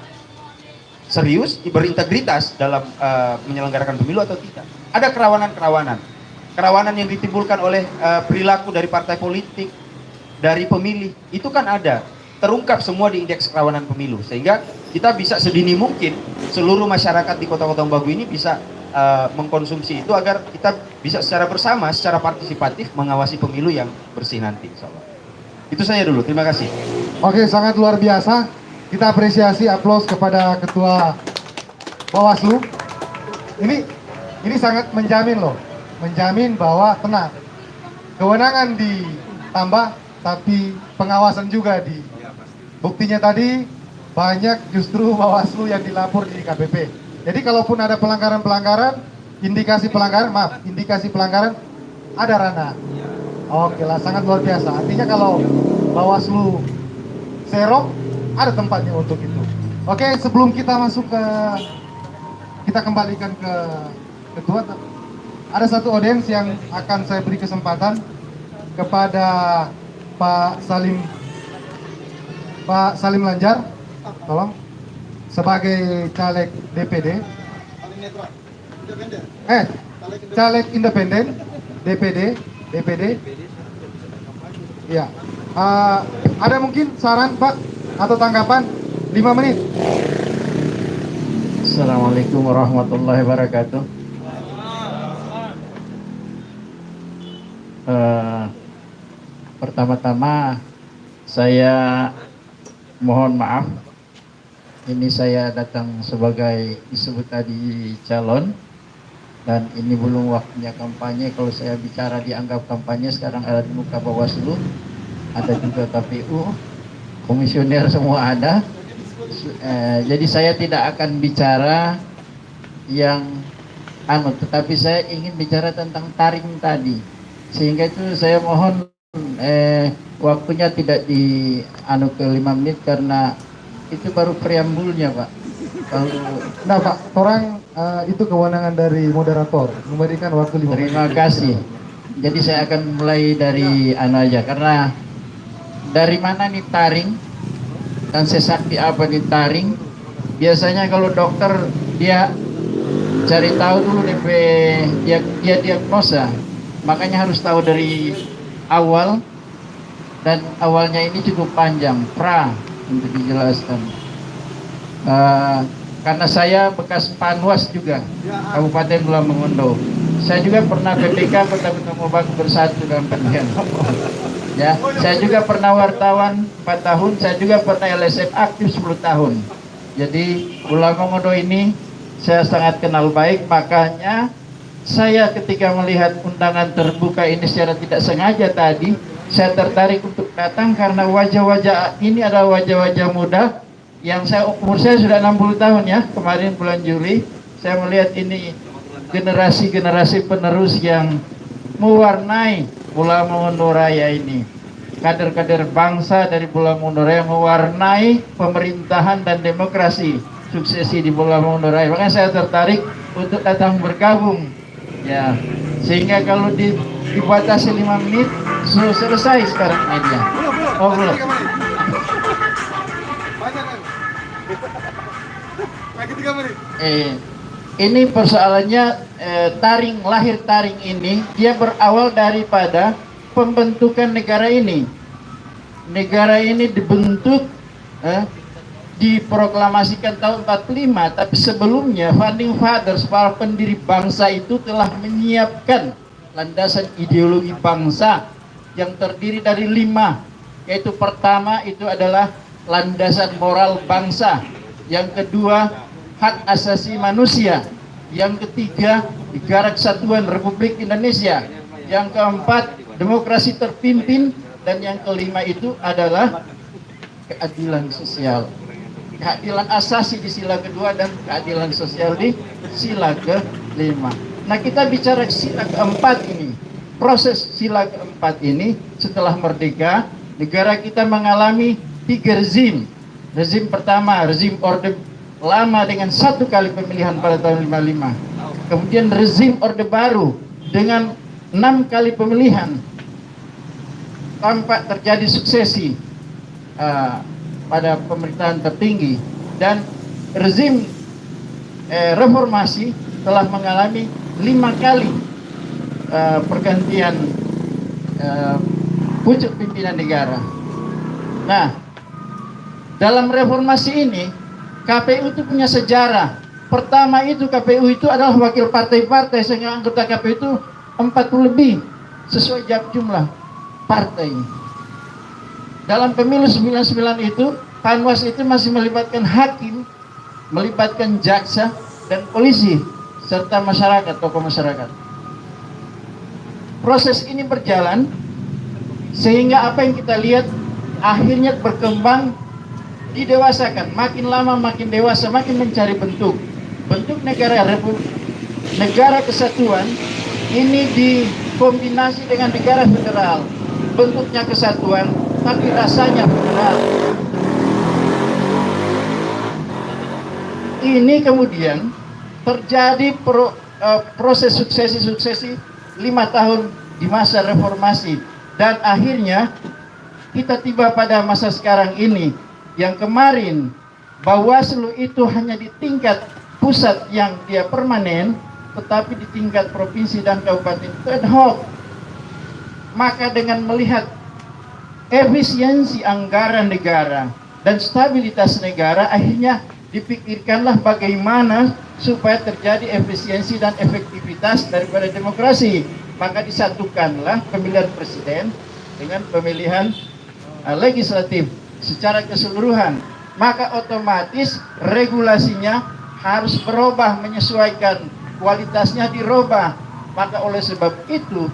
serius, berintegritas dalam menyelenggarakan pemilu atau tidak? Ada kerawanan-kerawanan. Kerawanan yang ditimbulkan oleh perilaku dari partai politik, dari pemilih, itu kan ada. Terungkap semua di Indeks Kerawanan Pemilu. Sehingga kita bisa sedini mungkin seluruh masyarakat di Kota-Kota Mobagu ini bisa mengkonsumsi itu, agar kita bisa secara bersama, secara partisipatif mengawasi pemilu yang bersih nanti, insya Allah. Itu saja dulu, terima kasih. Oke, sangat luar biasa. Kita apresiasi, aplaus kepada Ketua Bawaslu. Ini sangat menjamin loh, menjamin bahwa tenang, kewenangan ditambah, tapi pengawasan juga di. Buktinya tadi banyak justru Bawaslu yang dilapor di KPP. Jadi kalaupun ada pelanggaran-pelanggaran, indikasi pelanggaran ada Rana. Oke lah, sangat luar biasa. Artinya kalau Bawaslu serok, ada tempatnya untuk itu. Oke, sebelum kita masuk ke, kita kembalikan ke ketua, ada satu audiens yang akan saya beri kesempatan kepada Pak Salim Lanjar, tolong, sebagai caleg DPD, caleg independen DPD, ya. Ada mungkin saran Pak atau tanggapan 5 menit. Assalamualaikum warahmatullahi wabarakatuh. Pertama-tama saya mohon maaf. Ini saya datang sebagai disebut tadi calon, dan ini belum waktunya kampanye. Kalau saya bicara dianggap kampanye. Sekarang ada di muka Bawaslu, ada juga KPU, komisioner semua ada. Jadi saya tidak akan bicara yang tetapi saya ingin bicara tentang taring tadi. Sehingga itu saya mohon waktunya tidak ke 5 menit karena itu baru preambulnya, Pak. Nah Pak, orang itu kewenangan dari moderator memberikan waktu 5 menit. Terima kasih. Jadi saya akan mulai dari aja, karena dari mana nih taring dan sesakti apa nih taring. Biasanya kalau dokter dia cari tahu dulu dia diagnosa, makanya harus tahu dari awal, dan awalnya ini cukup panjang untuk dijelaskan. Karena saya bekas Panwas juga, Kabupaten Pulau Mengondo. Saya juga pernah PPK Kota Bintang Mobagu Bersatu dalam pemilihan. Ya, saya juga pernah wartawan 4 tahun, saya juga pernah LSM aktif 10 tahun. Jadi Pulau Mengondo ini saya sangat kenal baik, makanya saya ketika melihat undangan terbuka ini secara tidak sengaja tadi, saya tertarik untuk datang karena wajah-wajah ini adalah wajah-wajah muda yang umur saya sudah 60 tahun ya. Kemarin bulan Juli saya melihat ini generasi-generasi penerus yang mewarnai Pulau Mengondo Raya ini. Kader-kader bangsa dari Pulau Mengondo Raya mewarnai pemerintahan dan demokrasi suksesi di Pulau Mengondo Raya. Makanya saya tertarik untuk datang bergabung. Ya, sehingga kalau dibatasi 5 menit selesai sekarang media. Oh belum. Ini persoalannya lahir taring ini dia berawal daripada pembentukan negara ini. Negara ini dibentuk diproklamasikan tahun 45, tapi sebelumnya founding fathers, para pendiri bangsa itu telah menyiapkan landasan ideologi bangsa yang terdiri dari 5, yaitu pertama itu adalah landasan moral bangsa, yang kedua hak asasi manusia, yang ketiga negara kesatuan Republik Indonesia, yang keempat demokrasi terpimpin, dan yang kelima itu adalah keadilan sosial. Keadilan asasi di sila kedua dan keadilan sosial di sila kelima. Nah, kita bicara sila keempat ini. Proses sila keempat ini setelah merdeka, negara kita mengalami 3 rezim. Rezim pertama, rezim Orde Lama dengan 1 kali pemilihan pada tahun 55. Kemudian rezim Orde Baru dengan 6 kali pemilihan. Tampak terjadi suksesi pada pemerintahan tertinggi, dan rezim reformasi telah mengalami 5 kali pergantian pucuk pimpinan negara. Nah, dalam reformasi ini KPU itu punya sejarah. Pertama itu KPU itu adalah wakil partai-partai, sehingga anggota KPU itu 40 lebih sesuai jumlah partai. Dalam pemilu 99 itu, Panwas itu masih melibatkan hakim, melibatkan jaksa dan polisi, serta masyarakat, tokoh masyarakat. Proses ini berjalan, sehingga apa yang kita lihat akhirnya berkembang, didewasakan. Makin lama makin dewasa, makin mencari bentuk negara Republik negara kesatuan ini dikombinasi dengan negara federal. Bentuknya kesatuan, tapi rasanya federal. Ini kemudian terjadi proses suksesi 5 tahun di masa reformasi, dan akhirnya kita tiba pada masa sekarang ini, yang kemarin Bawaslu itu hanya di tingkat pusat yang dia permanen, tetapi di tingkat provinsi dan kabupaten itu ad hoc. Maka dengan melihat efisiensi anggaran negara dan stabilitas negara, akhirnya dipikirkanlah bagaimana supaya terjadi efisiensi dan efektivitas daripada demokrasi. Maka disatukanlah pemilihan presiden dengan pemilihan legislatif secara keseluruhan. Maka otomatis regulasinya harus berubah, menyesuaikan, kualitasnya dirubah. Maka oleh sebab itu,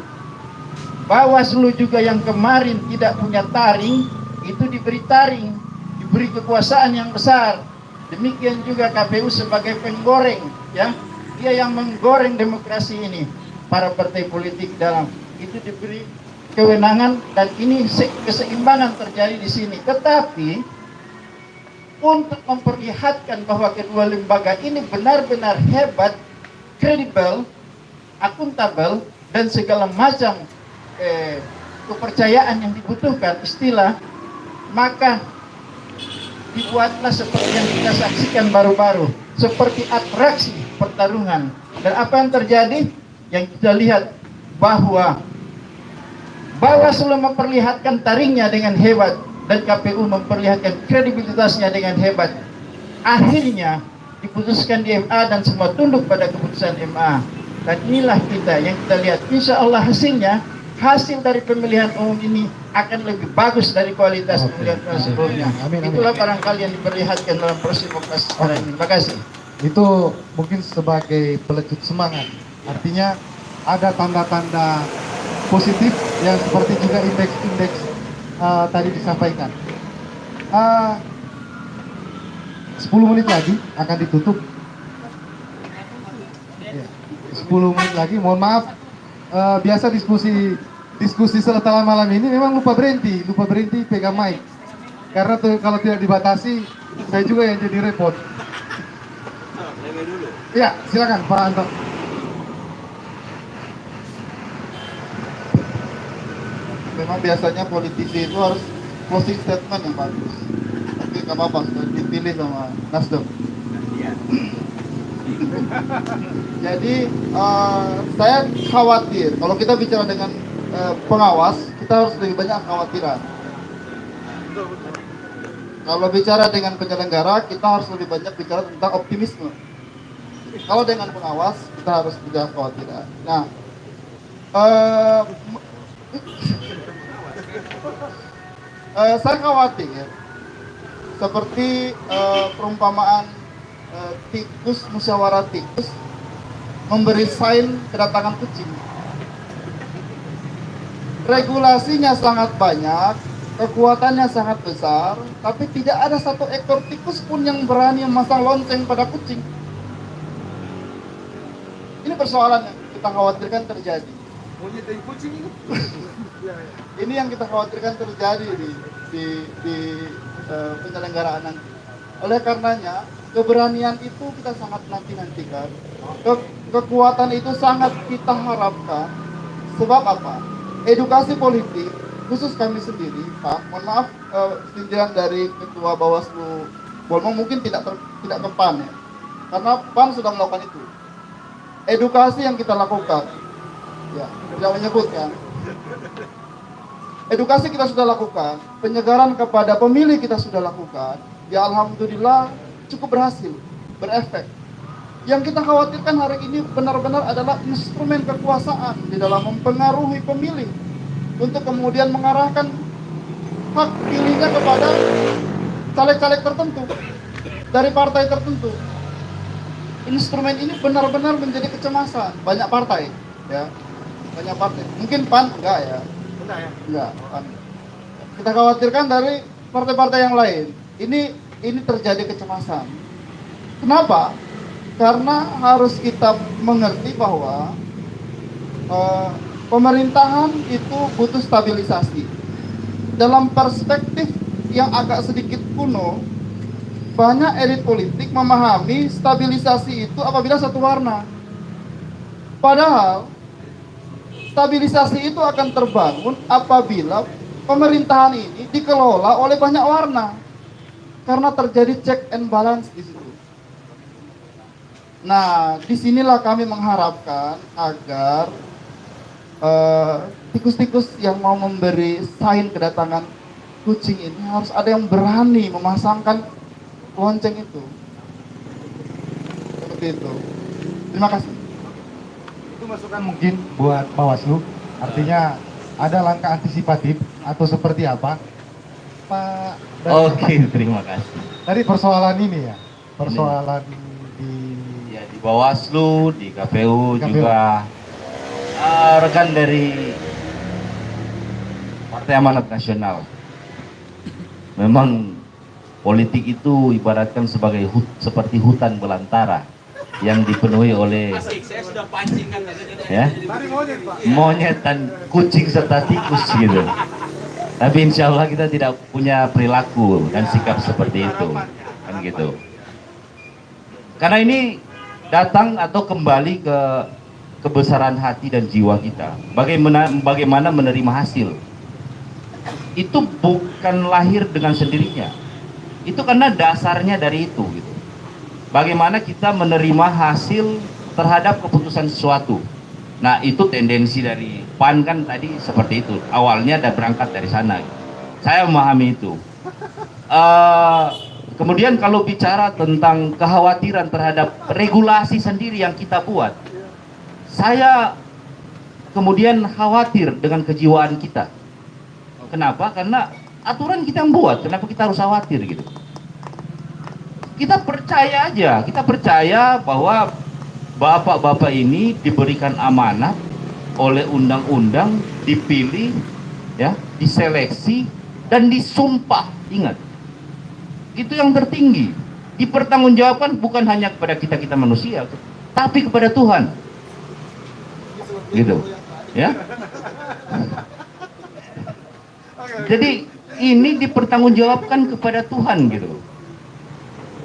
Bawaslu juga yang kemarin tidak punya taring, itu diberi taring, diberi kekuasaan yang besar. Demikian juga KPU sebagai penggoreng, ya, dia yang menggoreng demokrasi ini. Para partai politik dalam itu diberi kewenangan, dan ini keseimbangan terjadi di sini. Tetapi untuk memperlihatkan bahwa kedua lembaga ini benar-benar hebat, kredibel, akuntabel, dan segala macam kepercayaan yang dibutuhkan istilah, maka dibuatlah seperti yang kita saksikan baru-baru, seperti atraksi pertarungan. Dan apa yang terjadi? Yang kita lihat bahwa Bawaslu memperlihatkan taringnya dengan hebat dan KPU memperlihatkan kredibilitasnya dengan hebat. Akhirnya diputuskan di MA dan semua tunduk pada keputusan MA. Dan inilah kita yang kita lihat. Insya Allah hasil dari pemilihan umum ini akan lebih bagus dari kualitas pemilihan sebelumnya. Itulah barangkali yang diperlihatkan dalam proses demokrasi sekarang ini. Terima kasih. Itu mungkin sebagai pelecut semangat. Artinya ada tanda-tanda positif yang seperti juga indeks-indeks tadi disampaikan. 10 menit lagi akan ditutup. 10 menit lagi, mohon maaf. Biasa diskusi setelah malam ini memang lupa berhenti pegang mic. Karena kalau tidak dibatasi, saya juga yang jadi repot. Ya, silakan Pak Anto. Memang biasanya politisi itu harus closing statement yang bagus. Tapi nggak apa-apa, sudah dipilih sama Nasdem. Jadi saya khawatir kalau kita bicara dengan pengawas, kita harus lebih banyak kekhawatiran. Kalau bicara dengan penyelenggara, kita harus lebih banyak bicara tentang optimisme. Kalau dengan pengawas, kita harus bicara kekhawatiran. Nah, saya khawatir seperti perumpamaan tikus, musyawarah tikus memberi sign kedatangan kucing. Regulasinya sangat banyak, kekuatannya sangat besar, tapi tidak ada satu ekor tikus pun yang berani memasang lonceng pada kucing. Ini persoalan yang kita khawatirkan terjadi. Ini yang kita khawatirkan terjadi di penyelenggaraan nanti. Oleh karenanya, keberanian itu kita sangat nantikan. Kekuatan itu sangat kita harapkan. Sebab apa? Edukasi politik, khusus kami sendiri, Pak, mohon maaf, sindiran dari Ketua Bawaslu Bolmong mungkin tidak ke PAN ya. Karena PAN sudah melakukan itu. Edukasi yang kita lakukan, ya, tidak menyebutkan. Edukasi kita sudah lakukan, penyegaran kepada pemilih kita sudah lakukan. Ya alhamdulillah cukup berhasil, berefek. Yang kita khawatirkan hari ini benar-benar adalah instrumen kekuasaan di dalam mempengaruhi pemilih untuk kemudian mengarahkan hak pilihnya kepada caleg-caleg tertentu dari partai tertentu. Instrumen ini benar-benar menjadi kecemasan banyak partai, ya, banyak partai. Mungkin PAN enggak ya, enggak. PAN. Kita khawatirkan dari partai-partai yang lain. Ini terjadi kecemasan. Kenapa? Karena harus kita mengerti bahwa pemerintahan itu butuh stabilisasi. Dalam perspektif yang agak sedikit kuno, banyak elit politik memahami stabilisasi itu apabila satu warna. Padahal stabilisasi itu akan terbangun apabila pemerintahan ini dikelola oleh banyak warna. Karena terjadi check and balance di situ. Nah, disinilah kami mengharapkan agar tikus-tikus yang mau memberi sign kedatangan kucing ini harus ada yang berani memasangkan lonceng itu. Seperti itu. Terima kasih. Itu masukan mungkin buat Bawaslu, artinya ada langkah antisipatif atau seperti apa, Pak? Oke, terima kasih. Tadi persoalan ini ya, persoalan di Ya, di Bawaslu, di KPU KPU. juga rekan dari Partai Amanat Nasional. Memang politik itu ibaratkan sebagai seperti hutan belantara yang dipenuhi oleh Saya sudah pancing kan. ya monyet dan kucing serta tikus gitu. Tapi insya Allah kita tidak punya perilaku dan sikap seperti itu, kan gitu. Karena ini datang atau kembali ke kebesaran hati dan jiwa kita. Bagaimana menerima hasil. Itu bukan lahir dengan sendirinya. Itu karena dasarnya dari itu gitu. Bagaimana kita menerima hasil terhadap keputusan sesuatu. Nah, itu tendensi dari PAN kan tadi seperti itu. Awalnya ada berangkat dari sana. Saya memahami itu. Kemudian kalau bicara tentang kekhawatiran terhadap regulasi sendiri yang kita buat, saya kemudian khawatir dengan kejiwaan kita. Kenapa? Karena aturan kita yang buat, kenapa kita harus khawatir gitu? Kita percaya aja, kita percaya bahwa bapak-bapak ini diberikan amanah oleh undang-undang, dipilih, ya, diseleksi dan disumpah. Ingat, itu yang tertinggi. Dipertanggungjawabkan bukan hanya kepada kita manusia, tapi kepada Tuhan. Gitu, ya. Jadi ini dipertanggungjawabkan kepada Tuhan gitu.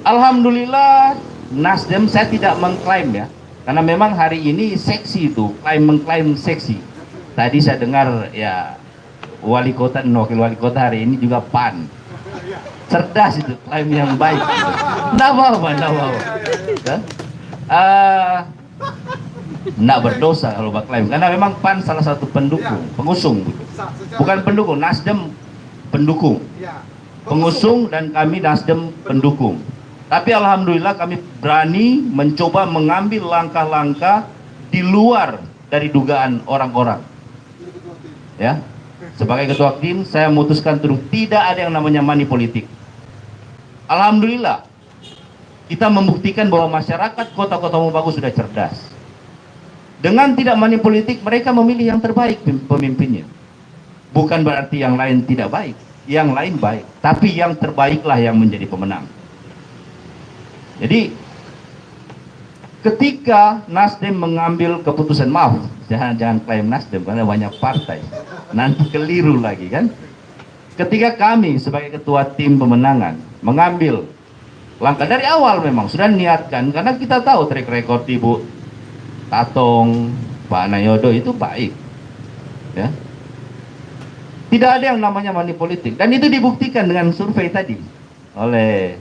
Alhamdulillah Nasdem, saya tidak mengklaim ya, karena memang hari ini seksi itu, mengklaim seksi. Tadi saya dengar ya wali kota dan wakil wali kota hari ini juga PAN. Cerdas itu, klaim yang baik. Nggak apa-apa. Ya? Nggak berdosa kalau klaim, karena memang PAN salah satu pengusung gitu. Bukan pendukung, Nasdem pendukung, pengusung, dan kami Nasdem pendukung. Tapi alhamdulillah kami berani mencoba mengambil langkah-langkah di luar dari dugaan orang-orang. Ya, sebagai ketua tim saya memutuskan tidak ada yang namanya money politik. Alhamdulillah kita membuktikan bahwa masyarakat Kota Mobagu sudah cerdas. Dengan tidak money politik, mereka memilih yang terbaik pemimpinnya. Bukan berarti yang lain tidak baik, yang lain baik, tapi yang terbaiklah yang menjadi pemenang. Jadi ketika Nasdem mengambil keputusan, maaf, jangan klaim Nasdem karena banyak partai, nanti keliru lagi kan. Ketika kami sebagai ketua tim pemenangan mengambil langkah dari awal, memang sudah niatkan, karena kita tahu track record Ibu Tatong, Pak Nayodo itu baik, ya. Tidak ada yang namanya money politik, dan itu dibuktikan dengan survei tadi oleh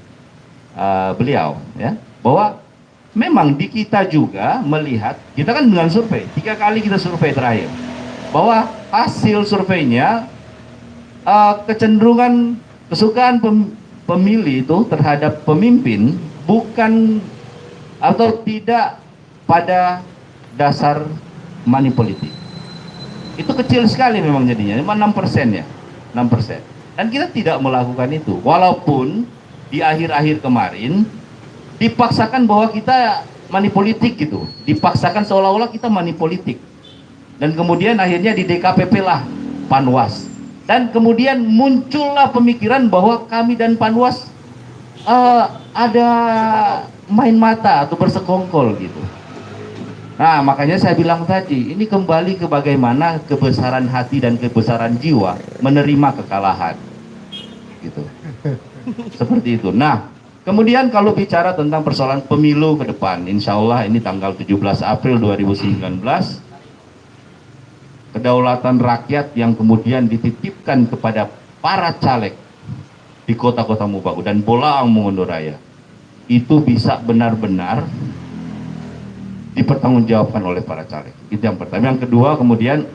beliau, ya, bahwa memang di kita juga melihat, kita kan dengan survei 3 kali kita survei terakhir, bahwa hasil surveinya kecenderungan kesukaan pemilih itu terhadap pemimpin bukan atau tidak pada dasar money politik. Itu kecil sekali memang jadinya, cuma 6% ya, 6%. Dan kita tidak melakukan itu, walaupun di akhir-akhir kemarin dipaksakan bahwa kita money politik gitu, dipaksakan seolah-olah kita money politik. Dan kemudian akhirnya di DKPP lah Panwas. Dan kemudian muncullah pemikiran bahwa kami dan Panwas ada main mata atau bersekongkol gitu. Nah, makanya saya bilang tadi, ini kembali ke bagaimana kebesaran hati dan kebesaran jiwa menerima kekalahan. Gitu. Seperti itu. Nah, kemudian kalau bicara tentang persoalan pemilu ke depan, insya Allah ini tanggal 17 April 2019, kedaulatan rakyat yang kemudian dititipkan kepada para caleg di kota-kota Mubagu dan Bolaang Mongondo Raya, itu bisa benar-benar dipertanggungjawabkan oleh para caleg. Itu yang pertama. Yang kedua, kemudian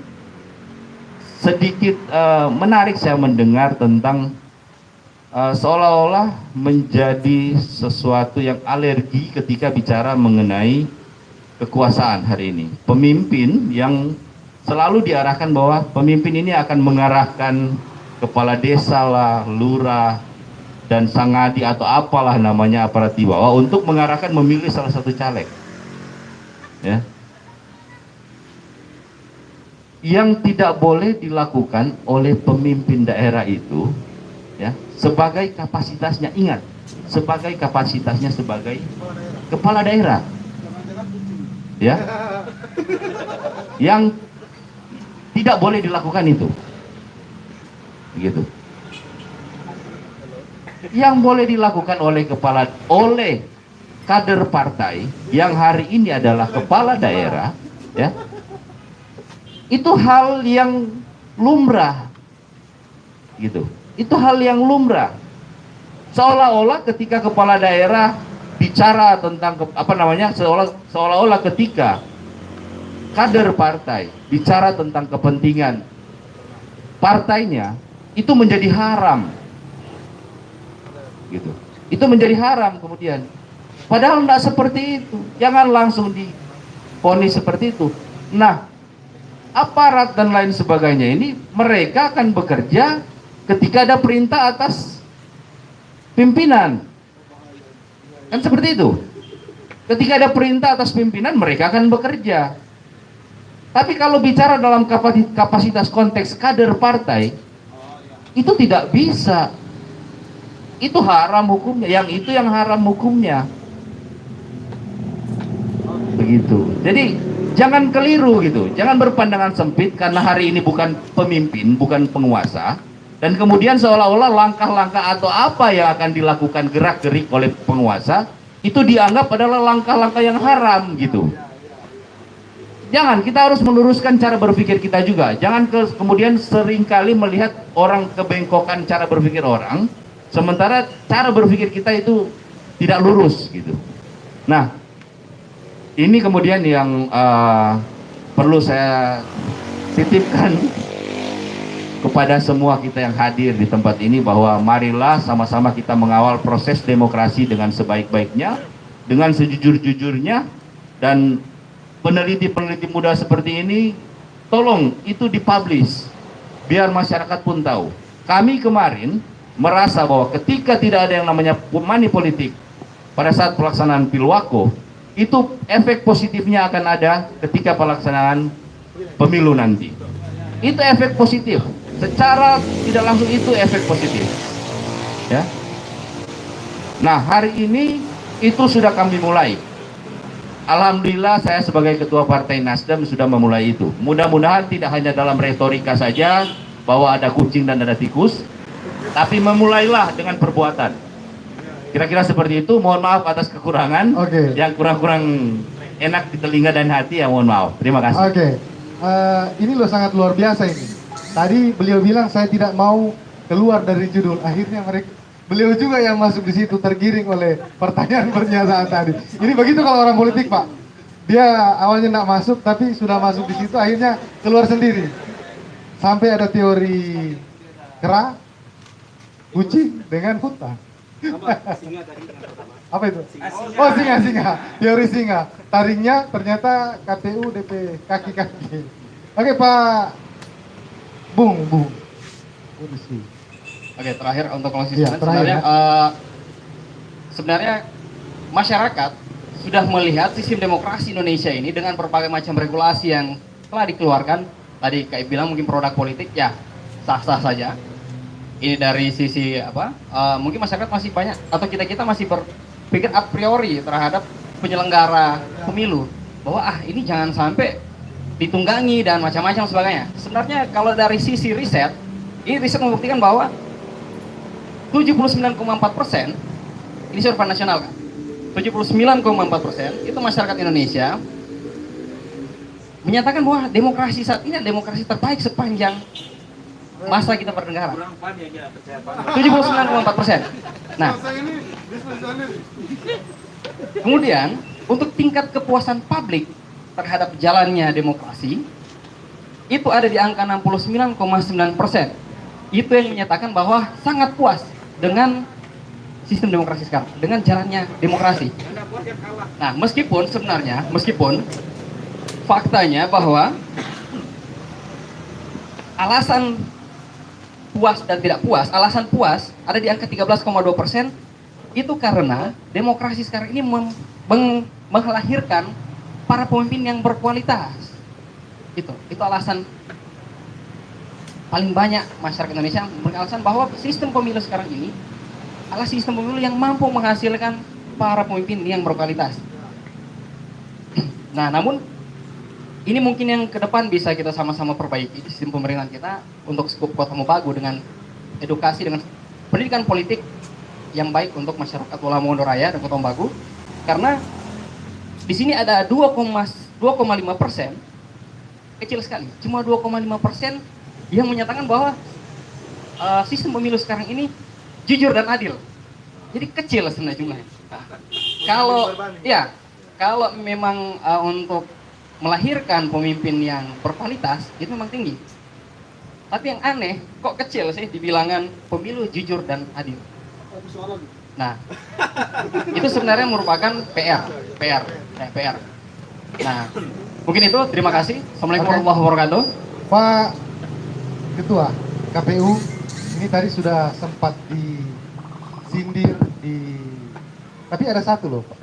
sedikit menarik saya mendengar tentang seolah-olah menjadi sesuatu yang alergi ketika bicara mengenai kekuasaan hari ini. Pemimpin yang selalu diarahkan bahwa pemimpin ini akan mengarahkan kepala desa lah, lurah, dan sangadi atau apalah namanya aparat di bawah untuk mengarahkan memilih salah satu caleg. Ya. Yang tidak boleh dilakukan oleh pemimpin daerah itu, ya, sebagai kapasitasnya, ingat, sebagai kapasitasnya sebagai kepala daerah, ya, yang tidak boleh dilakukan itu, begitu. Yang boleh dilakukan oleh kader partai yang hari ini adalah kepala daerah, ya, itu hal yang lumrah, gitu. Itu hal yang lumrah. Seolah-olah ketika kepala daerah bicara tentang seolah-olah ketika kader partai bicara tentang kepentingan partainya, itu menjadi haram, gitu. Itu menjadi haram kemudian. Padahal tidak seperti itu. Jangan langsung divonis seperti itu. Nah, aparat dan lain sebagainya ini mereka akan bekerja ketika ada perintah atas pimpinan. Kan seperti itu. Ketika ada perintah atas pimpinan, mereka akan bekerja. Tapi kalau bicara dalam kapasitas konteks kader partai, itu tidak bisa. Itu haram hukumnya. Yang itu yang haram hukumnya. Begitu. Jadi jangan keliru gitu. Jangan berpandangan sempit karena hari ini bukan pemimpin, bukan penguasa. Dan kemudian seolah-olah langkah-langkah atau apa yang akan dilakukan gerak-gerik oleh penguasa itu dianggap adalah langkah-langkah yang haram gitu. Jangan, kita harus meluruskan cara berpikir kita juga. Jangan kemudian seringkali melihat orang kebengkokan cara berpikir orang, sementara cara berpikir kita itu tidak lurus gitu. Nah, ini kemudian yang perlu saya titipkan kepada semua kita yang hadir di tempat ini, bahwa marilah sama-sama kita mengawal proses demokrasi dengan sebaik-baiknya, dengan sejujur-jujurnya, dan peneliti-peneliti muda seperti ini tolong itu dipublish biar masyarakat pun tahu. Kami kemarin merasa bahwa ketika tidak ada yang namanya money politik pada saat pelaksanaan Pilwako, itu efek positifnya akan ada ketika pelaksanaan pemilu nanti. Itu efek positif. Secara tidak langsung itu efek positif. Ya. Nah, hari ini itu sudah kami mulai. Alhamdulillah saya sebagai ketua Partai Nasdem sudah memulai itu. Mudah-mudahan tidak hanya dalam retorika saja bahwa ada kucing dan ada tikus, tapi memulailah dengan perbuatan. Kira-kira seperti itu. Mohon maaf atas kekurangan. Yang kurang-kurang enak di telinga dan hati, ya mohon maaf. Terima kasih. Ini loh sangat luar biasa ini. Tadi beliau bilang saya tidak mau keluar dari judul. Akhirnya beliau juga yang masuk di situ, tergiring oleh pertanyaan pernyataan tadi. Ini begitu kalau orang politik, Pak. Dia awalnya tidak masuk, tapi sudah masuk di situ, akhirnya keluar sendiri. Sampai ada teori kera, kucing dengan hutan. Apa itu? Oh, singa. Teori singa. Taringnya ternyata KTU DP kaki-kaki. Oke, Pak Bung. Oke, terakhir untuk closing Ya, statement, sebenarnya masyarakat sudah melihat sistem demokrasi Indonesia ini dengan berbagai macam regulasi yang telah dikeluarkan. Tadi kayak bilang mungkin produk politik, ya sah-sah saja. Ini dari sisi mungkin masyarakat masih banyak atau kita masih berpikir a priori terhadap penyelenggara pemilu bahwa ini jangan sampai ditunggangi dan macam-macam sebagainya. Sebenarnya kalau dari sisi riset, ini riset membuktikan bahwa 79,4%, ini survei nasional kan, 79,4% itu masyarakat Indonesia menyatakan bahwa demokrasi saat ini adalah demokrasi terbaik sepanjang masa kita bernegara. 79,4%. Nah, kemudian untuk tingkat kepuasan publik terhadap jalannya demokrasi itu ada di angka 69,9%. Itu yang menyatakan bahwa sangat puas dengan sistem demokrasi sekarang, dengan jalannya demokrasi. Nah, meskipun faktanya bahwa alasan puas dan tidak puas, alasan puas ada di angka 13,2%, itu karena demokrasi sekarang ini melahirkan para pemimpin yang berkualitas. Itu alasan paling banyak masyarakat Indonesia beralasan bahwa sistem pemilu sekarang ini adalah sistem pemilu yang mampu menghasilkan para pemimpin yang berkualitas. Nah, namun ini mungkin yang ke depan bisa kita sama-sama perbaiki sistem pemerintahan kita untuk skup Kota Mobagu dengan edukasi, dengan pendidikan politik yang baik untuk masyarakat Pulau Mongondo Raya dan Kota Mobagu. Karena di sini ada 2,5%, kecil sekali, cuma 2,5% yang menyatakan bahwa sistem pemilu sekarang ini jujur dan adil. Jadi kecil sebenarnya jumlahnya. Nah, kalau memang untuk melahirkan pemimpin yang berkualitas itu memang tinggi. Tapi yang aneh, kok kecil sih dibilangan pemilu jujur dan adil. Nah, itu sebenarnya merupakan PR. Nah, mungkin itu. Terima kasih. Assalamualaikum warahmatullahi wabarakatuh. Pak Ketua KPU, ini tadi sudah sempat disindir tapi ada satu loh Pak,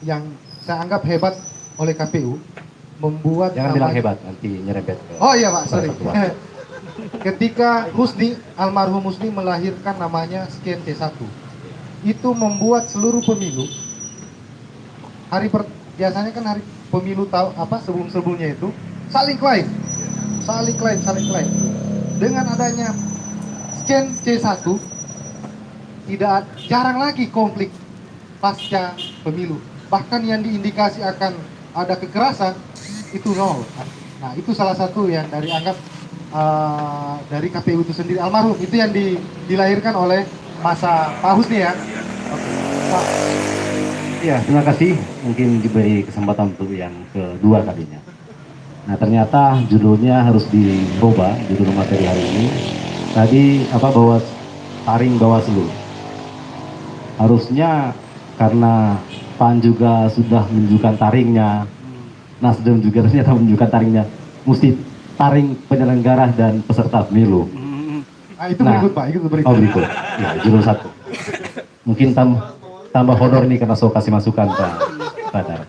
yang saya anggap hebat oleh KPU, membuat Jangan bilang hebat, nanti nyerempet ke... Oh iya Pak, sorry. Ketika almarhum Husni melahirkan namanya Scan C1, itu membuat seluruh pemilu biasanya kan hari pemilu sebelum-sebelumnya itu saling klaim. Dengan adanya Scan C1 jarang lagi konflik pasca pemilu. Bahkan yang diindikasi akan ada kekerasan itu nol. Nah, itu salah satu yang dari KPU itu sendiri, almarhum itu yang dilahirkan oleh masa Pak Husni ya. Oke. Pak. Ya, terima kasih. Mungkin diberi kesempatan untuk yang kedua tadinya. Nah, ternyata judulnya harus dirubah, judul materi hari ini. Tadi bahwa taring Bawaslu. Harusnya karena PAN juga sudah menunjukkan taringnya, Nasdem juga ternyata menunjukkan taringnya, mesti taring penyelenggara dan peserta pemilu. Itu berikut Pak, itu berikut. Oh berikut, ya judul 1. Mungkin tambah honor nih karena saya kasih masukan Pak Badar.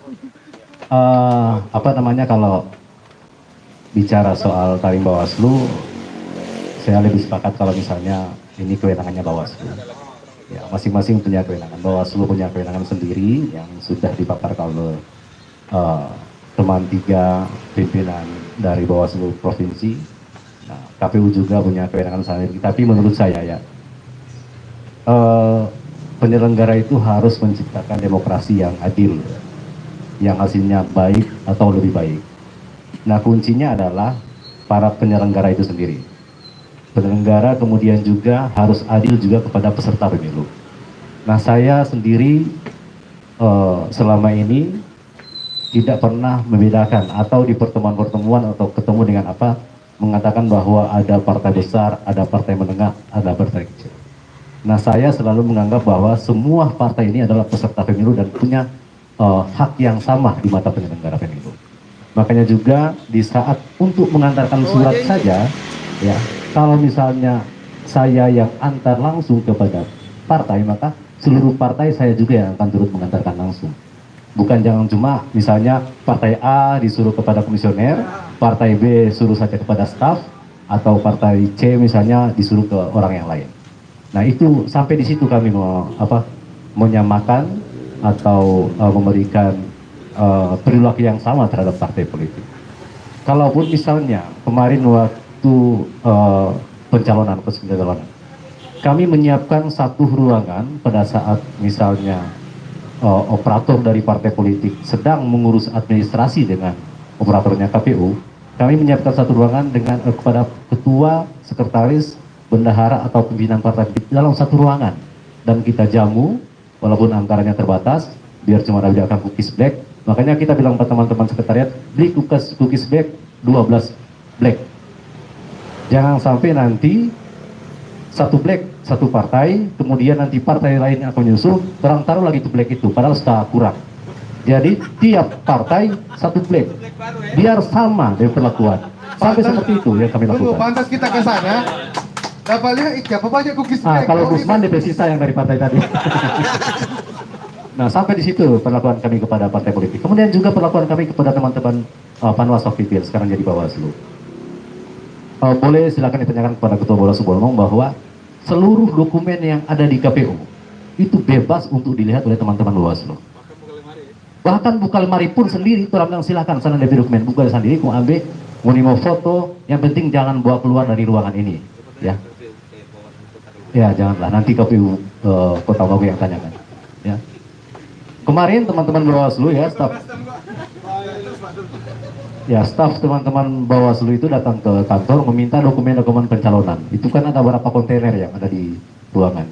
Kalau bicara soal taring Bawaslu, saya lebih sepakat kalau misalnya ini kewenangannya Bawaslu. Ya, masing-masing punya kewenangan. Bawaslu punya kewenangan sendiri yang sudah dipaparkan oleh teman 3 pimpinan dari Bawaslu Provinsi. Nah, KPU juga punya kewenangan sendiri. Tapi menurut saya penyelenggara itu harus menciptakan demokrasi yang adil, yang hasilnya baik atau lebih baik. Nah, kuncinya adalah para penyelenggara itu sendiri. Penyelenggara kemudian juga harus adil juga kepada peserta pemilu. Nah, saya sendiri selama ini tidak pernah membedakan atau di pertemuan-pertemuan atau ketemu dengan mengatakan bahwa ada partai besar, ada partai menengah, ada partai kecil. Nah, saya selalu menganggap bahwa semua partai ini adalah peserta pemilu dan punya hak yang sama di mata penyelenggara pemilu. Makanya juga di saat untuk mengantarkan surat saja, ya, kalau misalnya saya yang antar langsung kepada partai, maka seluruh partai saya juga yang akan turut mengantarkan langsung. Bukan jangan cuma misalnya partai A disuruh kepada komisioner, partai B suruh saja kepada staf, atau partai C misalnya disuruh ke orang yang lain. Nah, itu sampai di situ kami menyamakan atau memberikan perilaku yang sama terhadap partai politik. Kalaupun misalnya kemarin waktu pencalonan, kami menyiapkan satu ruangan pada saat misalnya operator dari partai politik sedang mengurus administrasi dengan operatornya KPU, kami menyiapkan satu ruangan dengan kepada ketua, sekretaris, bendahara atau pimpinan partai politik dalam satu ruangan, dan kita jamu walaupun anggarannya terbatas biar cuma ada cookies black. Makanya kita bilang ke teman-teman sekretariat, beli cookies black 12 black. Jangan sampai nanti satu black, satu partai, kemudian nanti partai lain yang akan menyusul, terang taruh lagi itu black itu, padahal sudah kurang. Jadi tiap partai satu black, biar sama dari perlakuan. Sampai seperti itu yang kami lakukan. Pantas kita ke sana. Dapat lihat siapa banyak cookies black. Kalau Gusman DP sisa yang dari partai tadi. Nah, sampai di situ perlakuan kami kepada partai politik. Kemudian juga perlakuan kami kepada teman-teman Panwas waktu itu, sekarang jadi Bawaslu. Boleh silakan ditanyakan kepada Ketua Bawaslu Bolmong bahwa seluruh dokumen yang ada di KPU itu bebas untuk dilihat oleh teman-teman Bawaslu. Bahkan buka lemari pun sendiri, orang bilang silakan sana DP dokumen, buka sendiri, mau ambil, mau foto, yang penting jangan bawa keluar dari ruangan ini, ya. Ya janganlah, nanti KPU Kota Bogor yang tanyakan, ya. Kemarin teman-teman Bawaslu ya, staf teman-teman Bawaslu itu datang ke kantor meminta dokumen-dokumen pencalonan. Itu kan ada beberapa kontainer yang ada di ruangan.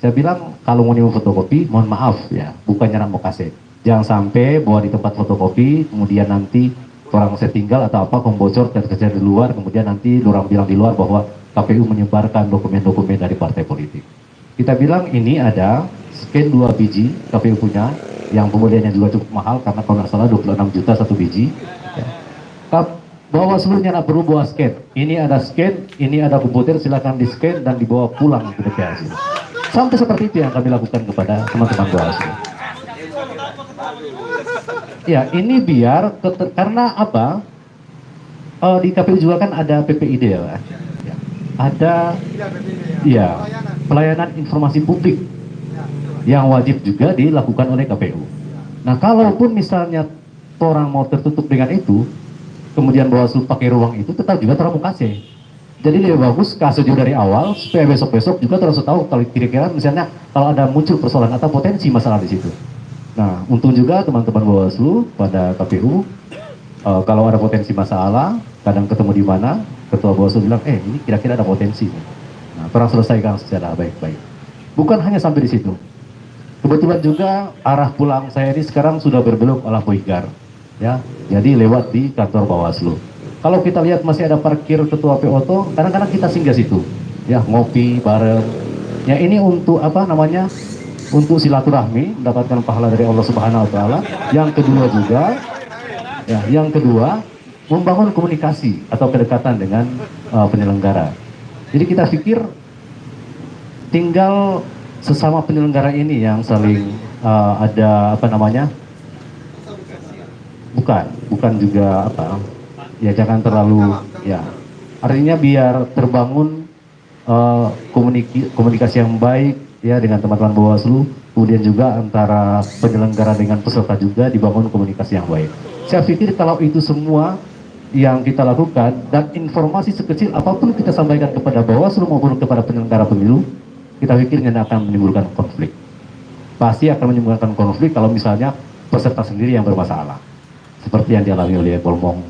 Saya bilang kalau mau fotokopi, mohon maaf ya, bukannya nak mau kasih. Jangan sampai bawa di tempat fotokopi, kemudian nanti orang saya tinggal atau apa, bocor terkejar di luar, kemudian nanti orang bilang di luar bahwa KPU menyebarkan dokumen-dokumen dari partai politik. Kita bilang ini ada scan 2 biji KPU punya, yang pembeliannya juga cukup mahal karena kalau nggak salah 26 juta satu biji. Ya. Bawaslu-nya nak perlu bawa scan. Ini ada scan, ini ada komputer, silakan di scan dan dibawa pulang ke DPR. Sampai seperti itu yang kami lakukan kepada teman-teman Bawaslu. Ya, ini biar karena apa? Di KPU juga kan ada PPID ya, Pak. Ya. Ada ya pelayanan informasi publik yang wajib juga dilakukan oleh KPU. Nah, kalaupun misalnya orang mau tertutup dengan itu, kemudian Bawaslu pakai ruang itu, tetap juga orang mau kasih. Jadi lebih bagus kasih juga dari awal, supaya besok-besok juga terus tahu kalau kira-kira misalnya kalau ada muncul persoalan atau potensi masalah di situ. Nah, untung juga teman-teman Bawaslu pada KPU, kalau ada potensi masalah, kadang ketemu di mana, Ketua Bawaslu bilang, ini kira-kira ada potensi. Nah, orang selesaikan secara baik-baik. Bukan hanya sampai di situ. Kebetulan juga arah pulang saya ini sekarang sudah berbelok arah Boygar, ya. Jadi lewat di kantor Bawaslu. Kalau kita lihat masih ada parkir Ketua POTO, kadang-kadang kita singgah situ, ya ngopi bareng. Ya ini untuk apa namanya? Untuk silaturahmi, mendapatkan pahala dari Allah Subhanahu Wa Taala. Yang kedua juga, ya yang kedua membangun komunikasi atau kedekatan dengan penyelenggara. Jadi kita pikir tinggal sesama penyelenggara ini yang saling ada apa namanya, bukan juga apa ya, jangan terlalu ya, artinya biar terbangun komunikasi yang baik ya dengan teman-teman Bawaslu, kemudian juga antara penyelenggara dengan peserta juga dibangun komunikasi yang baik. Saya pikir kalau itu semua yang kita lakukan dan informasi sekecil apapun kita sampaikan kepada Bawaslu maupun kepada penyelenggara pemilu, kita pikirnya akan menimbulkan konflik. Pasti akan menimbulkan konflik kalau misalnya peserta sendiri yang bermasalah. Seperti yang dialami oleh Bolmong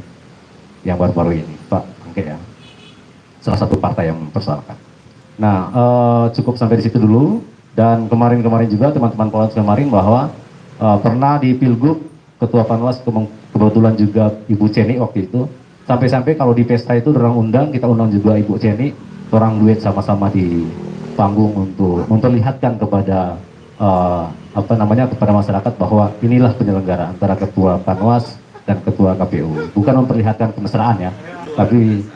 yang baru-baru ini, Pak Angke ya. Salah satu partai yang mempersoalkan. Nah, cukup sampai di situ dulu. Dan kemarin-kemarin juga teman-teman Panwas kemarin bahwa pernah di Pilgub, Ketua Panwas kebetulan juga Ibu Ceni waktu itu. Sampai-sampai kalau di pesta itu orang undang, kita undang juga Ibu Ceni, orang duet sama-sama di panggung untuk memperlihatkan kepada apa namanya, kepada masyarakat bahwa inilah penyelenggara antara Ketua Panwas dan Ketua KPU. Bukan memperlihatkan kemesraan ya, tapi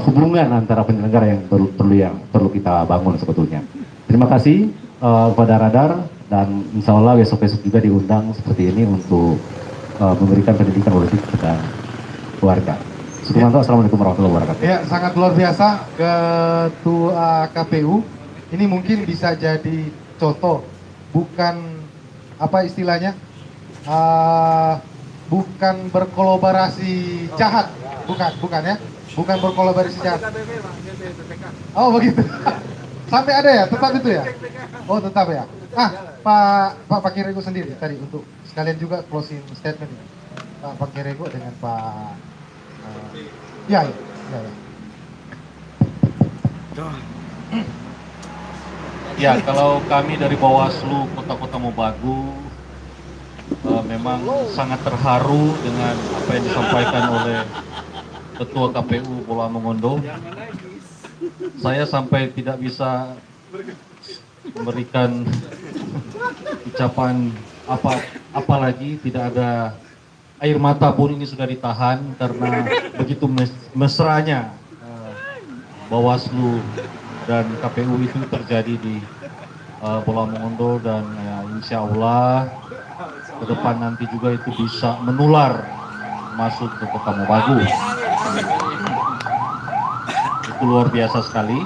hubungan antara penyelenggara yang perlu kita bangun sebetulnya. Terima kasih kepada Radar, dan insya Allah besok-besok juga diundang seperti ini untuk memberikan pendidikan politik kepada keluarga. Sukumanto, Assalamualaikum warahmatullahi wabarakatuh. Ya, sangat luar biasa Ketua KPU. Ini mungkin bisa jadi contoh bukan apa istilahnya, bukan berkolaborasi jahat, bukan ya, bukan berkolaborasi jahat. Oh begitu. Sampai ada ya, tetap itu ya. Oh tetap ya. Pak Kirego sendiri tadi untuk sekalian juga closing statement. Pak Kirego dengan Pak. Ya. Ya, kalau kami dari Bawaslu Kota Mobagu memang sangat terharu dengan apa yang disampaikan oleh Ketua KPU Pulau Mongondo. Saya sampai tidak bisa memberikan ucapan apa lagi, tidak ada air mata pun, ini sudah ditahan karena begitu mesranya Bawaslu dan KPU itu terjadi di Pulau Mongondo, dan insya Allah ke depan nanti juga itu bisa menular masuk ke Kota Mobagu. Itu luar biasa sekali.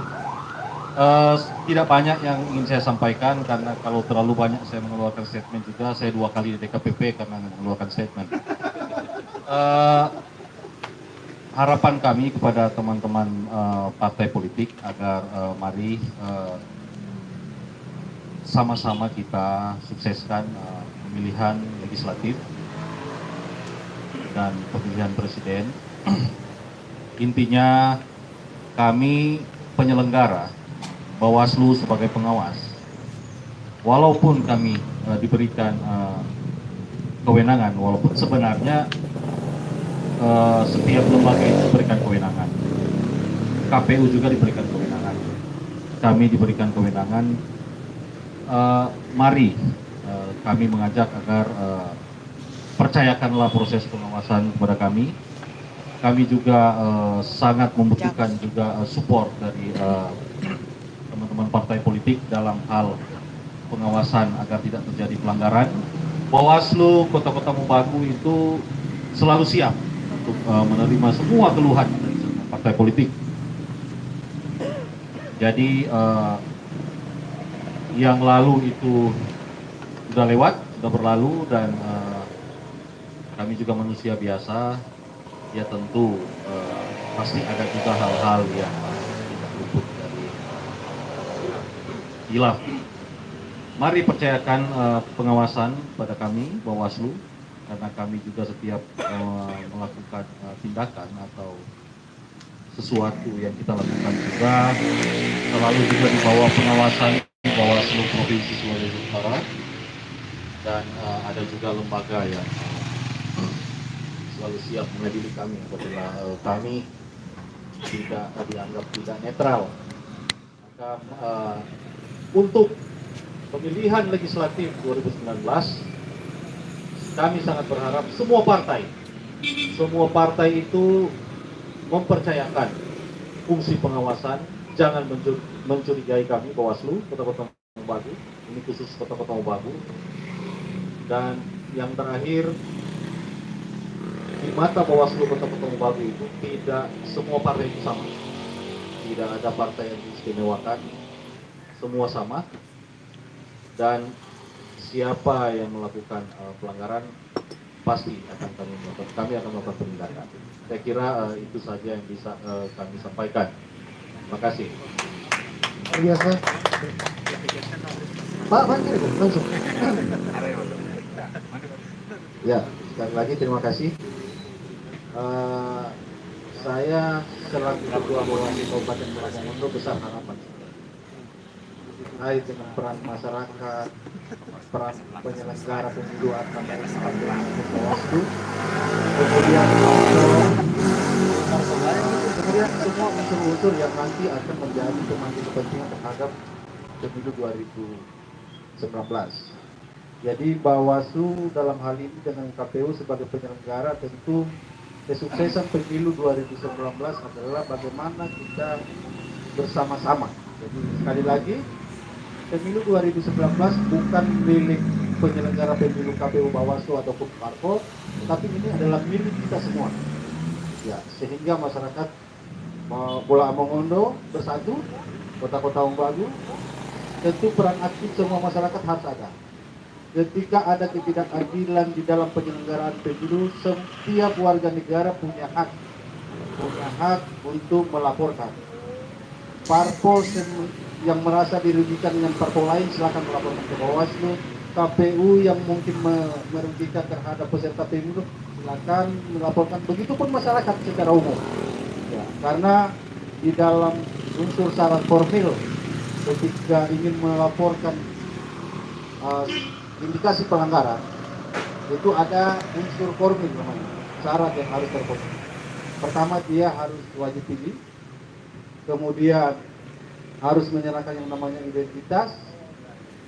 Tidak banyak yang ingin saya sampaikan karena kalau terlalu banyak saya mengeluarkan statement juga, saya 2 kali di DKPP karena mengeluarkan statement. Harapan kami kepada teman-teman partai politik agar mari sama-sama kita sukseskan pemilihan legislatif dan pemilihan presiden. Intinya kami penyelenggara, Bawaslu sebagai pengawas, walaupun kami diberikan kewenangan, walaupun sebenarnya setiap lembaga itu diberikan kewenangan, KPU juga diberikan kewenangan, kami diberikan kewenangan. Mari kami mengajak agar percayakanlah proses pengawasan kepada kami. Kami juga sangat membutuhkan juga support dari teman-teman partai politik dalam hal pengawasan agar tidak terjadi pelanggaran. Bawaslu Kota Mobagu itu selalu siap untuk menerima semua keluhan dari semua partai politik. Jadi yang lalu itu sudah lewat, sudah berlalu, dan kami juga manusia biasa. Ya tentu pasti ada juga hal-hal yang tidak luput dari hilaf. Mari percayakan pengawasan pada kami Bawaslu, karena kami juga setiap melakukan tindakan atau sesuatu yang kita lakukan juga selalu juga di bawah pengawasan Bawaslu Provinsi Sulawesi Utara, dan ada juga lembaga yang selalu siap mengadili kami apabila kami tidak dianggap tidak netral. Maka untuk pemilihan legislatif 2019 kami sangat berharap semua partai itu mempercayakan fungsi pengawasan, jangan mencurigai kami Bawaslu Kota Mobagu, ini khusus Kota Mobagu. Dan yang terakhir, di mata Bawaslu Kota Mobagu itu tidak semua partai itu sama, tidak ada partai yang diistimewakan, semua sama, dan siapa yang melakukan pelanggaran pasti akan kami akan melakukan penindakan. Saya kira itu saja yang bisa kami sampaikan. Terima kasih. Biasa. Pak Kirego langsung. Ya, sekali lagi terima kasih. Saya selaku Ketua Bawaslu Kabupaten Pulau Mongondo besar harapan terkait dengan peran masyarakat, peran penyelenggara pemilu akan Bawaslu, kemudian semua unsur-unsur yang nanti akan menjadi pemangku kepentingan terhadap pemilu 2019. Jadi Bawaslu dalam hal ini dengan KPU sebagai penyelenggara, tentu kesuksesan pemilu 2019 adalah bagaimana kita bersama-sama. Jadi sekali lagi, pemilu 2019 bukan milik penyelenggara pemilu KPU, Bawaslu ataupun parpol, tapi ini adalah milik kita semua. Ya, sehingga masyarakat Pulau Mongondo bersatu, Kota Mobagu tentu peran aktif semua masyarakat harus ada. Ketika ada ketidakadilan di dalam penyelenggaraan pemilu, setiap warga negara punya hak untuk melaporkan. Parpol yang merasa dirugikan dengan parpol lain silakan melaporkan ke Bawaslu. KPU yang mungkin merugikan terhadap peserta pemilu silakan melaporkan. Begitupun masyarakat secara umum. Ya, karena di dalam unsur syarat formil ketika ingin melaporkan indikasi pelanggaran itu ada unsur formil namanya, syarat yang harus terpenuhi. Pertama, dia harus wajib pilih, kemudian harus menyerahkan yang namanya identitas,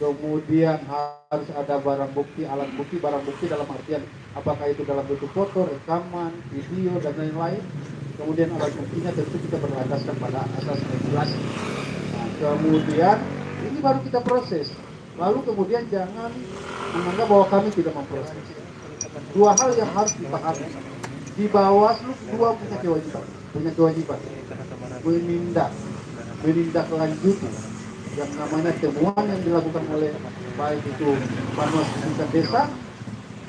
kemudian harus ada barang bukti, alat bukti, barang bukti dalam artian apakah itu dalam bentuk foto, rekaman, video, dan lain-lain. Kemudian alat buktinya tentu kita berlandaskan pada asas regulasi. Nah, kemudian ini baru kita proses. Lalu kemudian jangan menganggap bahwa kami tidak memproses. Dua hal yang harus dipahami. Di Bawaslu dua punya kewajiban. Menindaklanjuti yang namanya temuan yang dilakukan oleh baik itu Panwas di tingkat desa,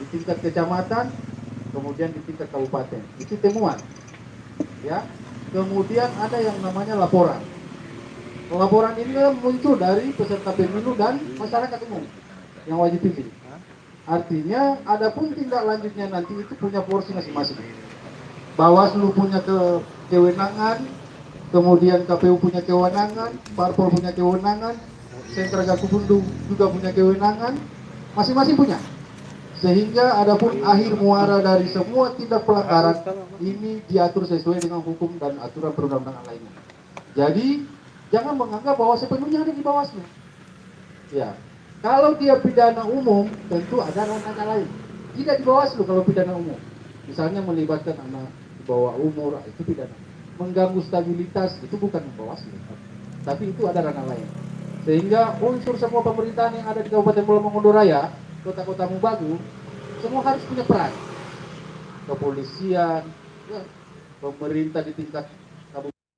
di tingkat kecamatan, kemudian di tingkat kabupaten. Itu temuan. Ya. Kemudian ada yang namanya laporan. Laporan ini muncul dari peserta pemilu dan masyarakat umum yang wajib pilih. Artinya, adapun tindak lanjutnya nanti itu punya porsi masing-masing. Bawaslu punya kewenangan, kemudian KPU punya kewenangan, Parpol punya kewenangan, Sentra Gakumdu juga punya kewenangan, masing-masing punya. Sehingga adapun akhir muara dari semua tindak pelanggaran ini diatur sesuai dengan hukum dan aturan perundang-undangan lainnya. Jadi, jangan menganggap bahwa sepenuhnya ada di Bawaslu. Ya, kalau dia pidana umum, tentu ada ranahnya lain. Tidak di Bawaslu kalau pidana umum. Misalnya melibatkan anak di bawah umur, itu pidana. Mengganggu stabilitas, itu bukan Bawaslu. Tapi itu ada ranah lain. Sehingga unsur semua pemerintahan yang ada di Kabupaten Pulau Mongondo Raya, kota-kota Mubagu, semua harus punya peran. Kepolisian, ya, pemerintah di tingkat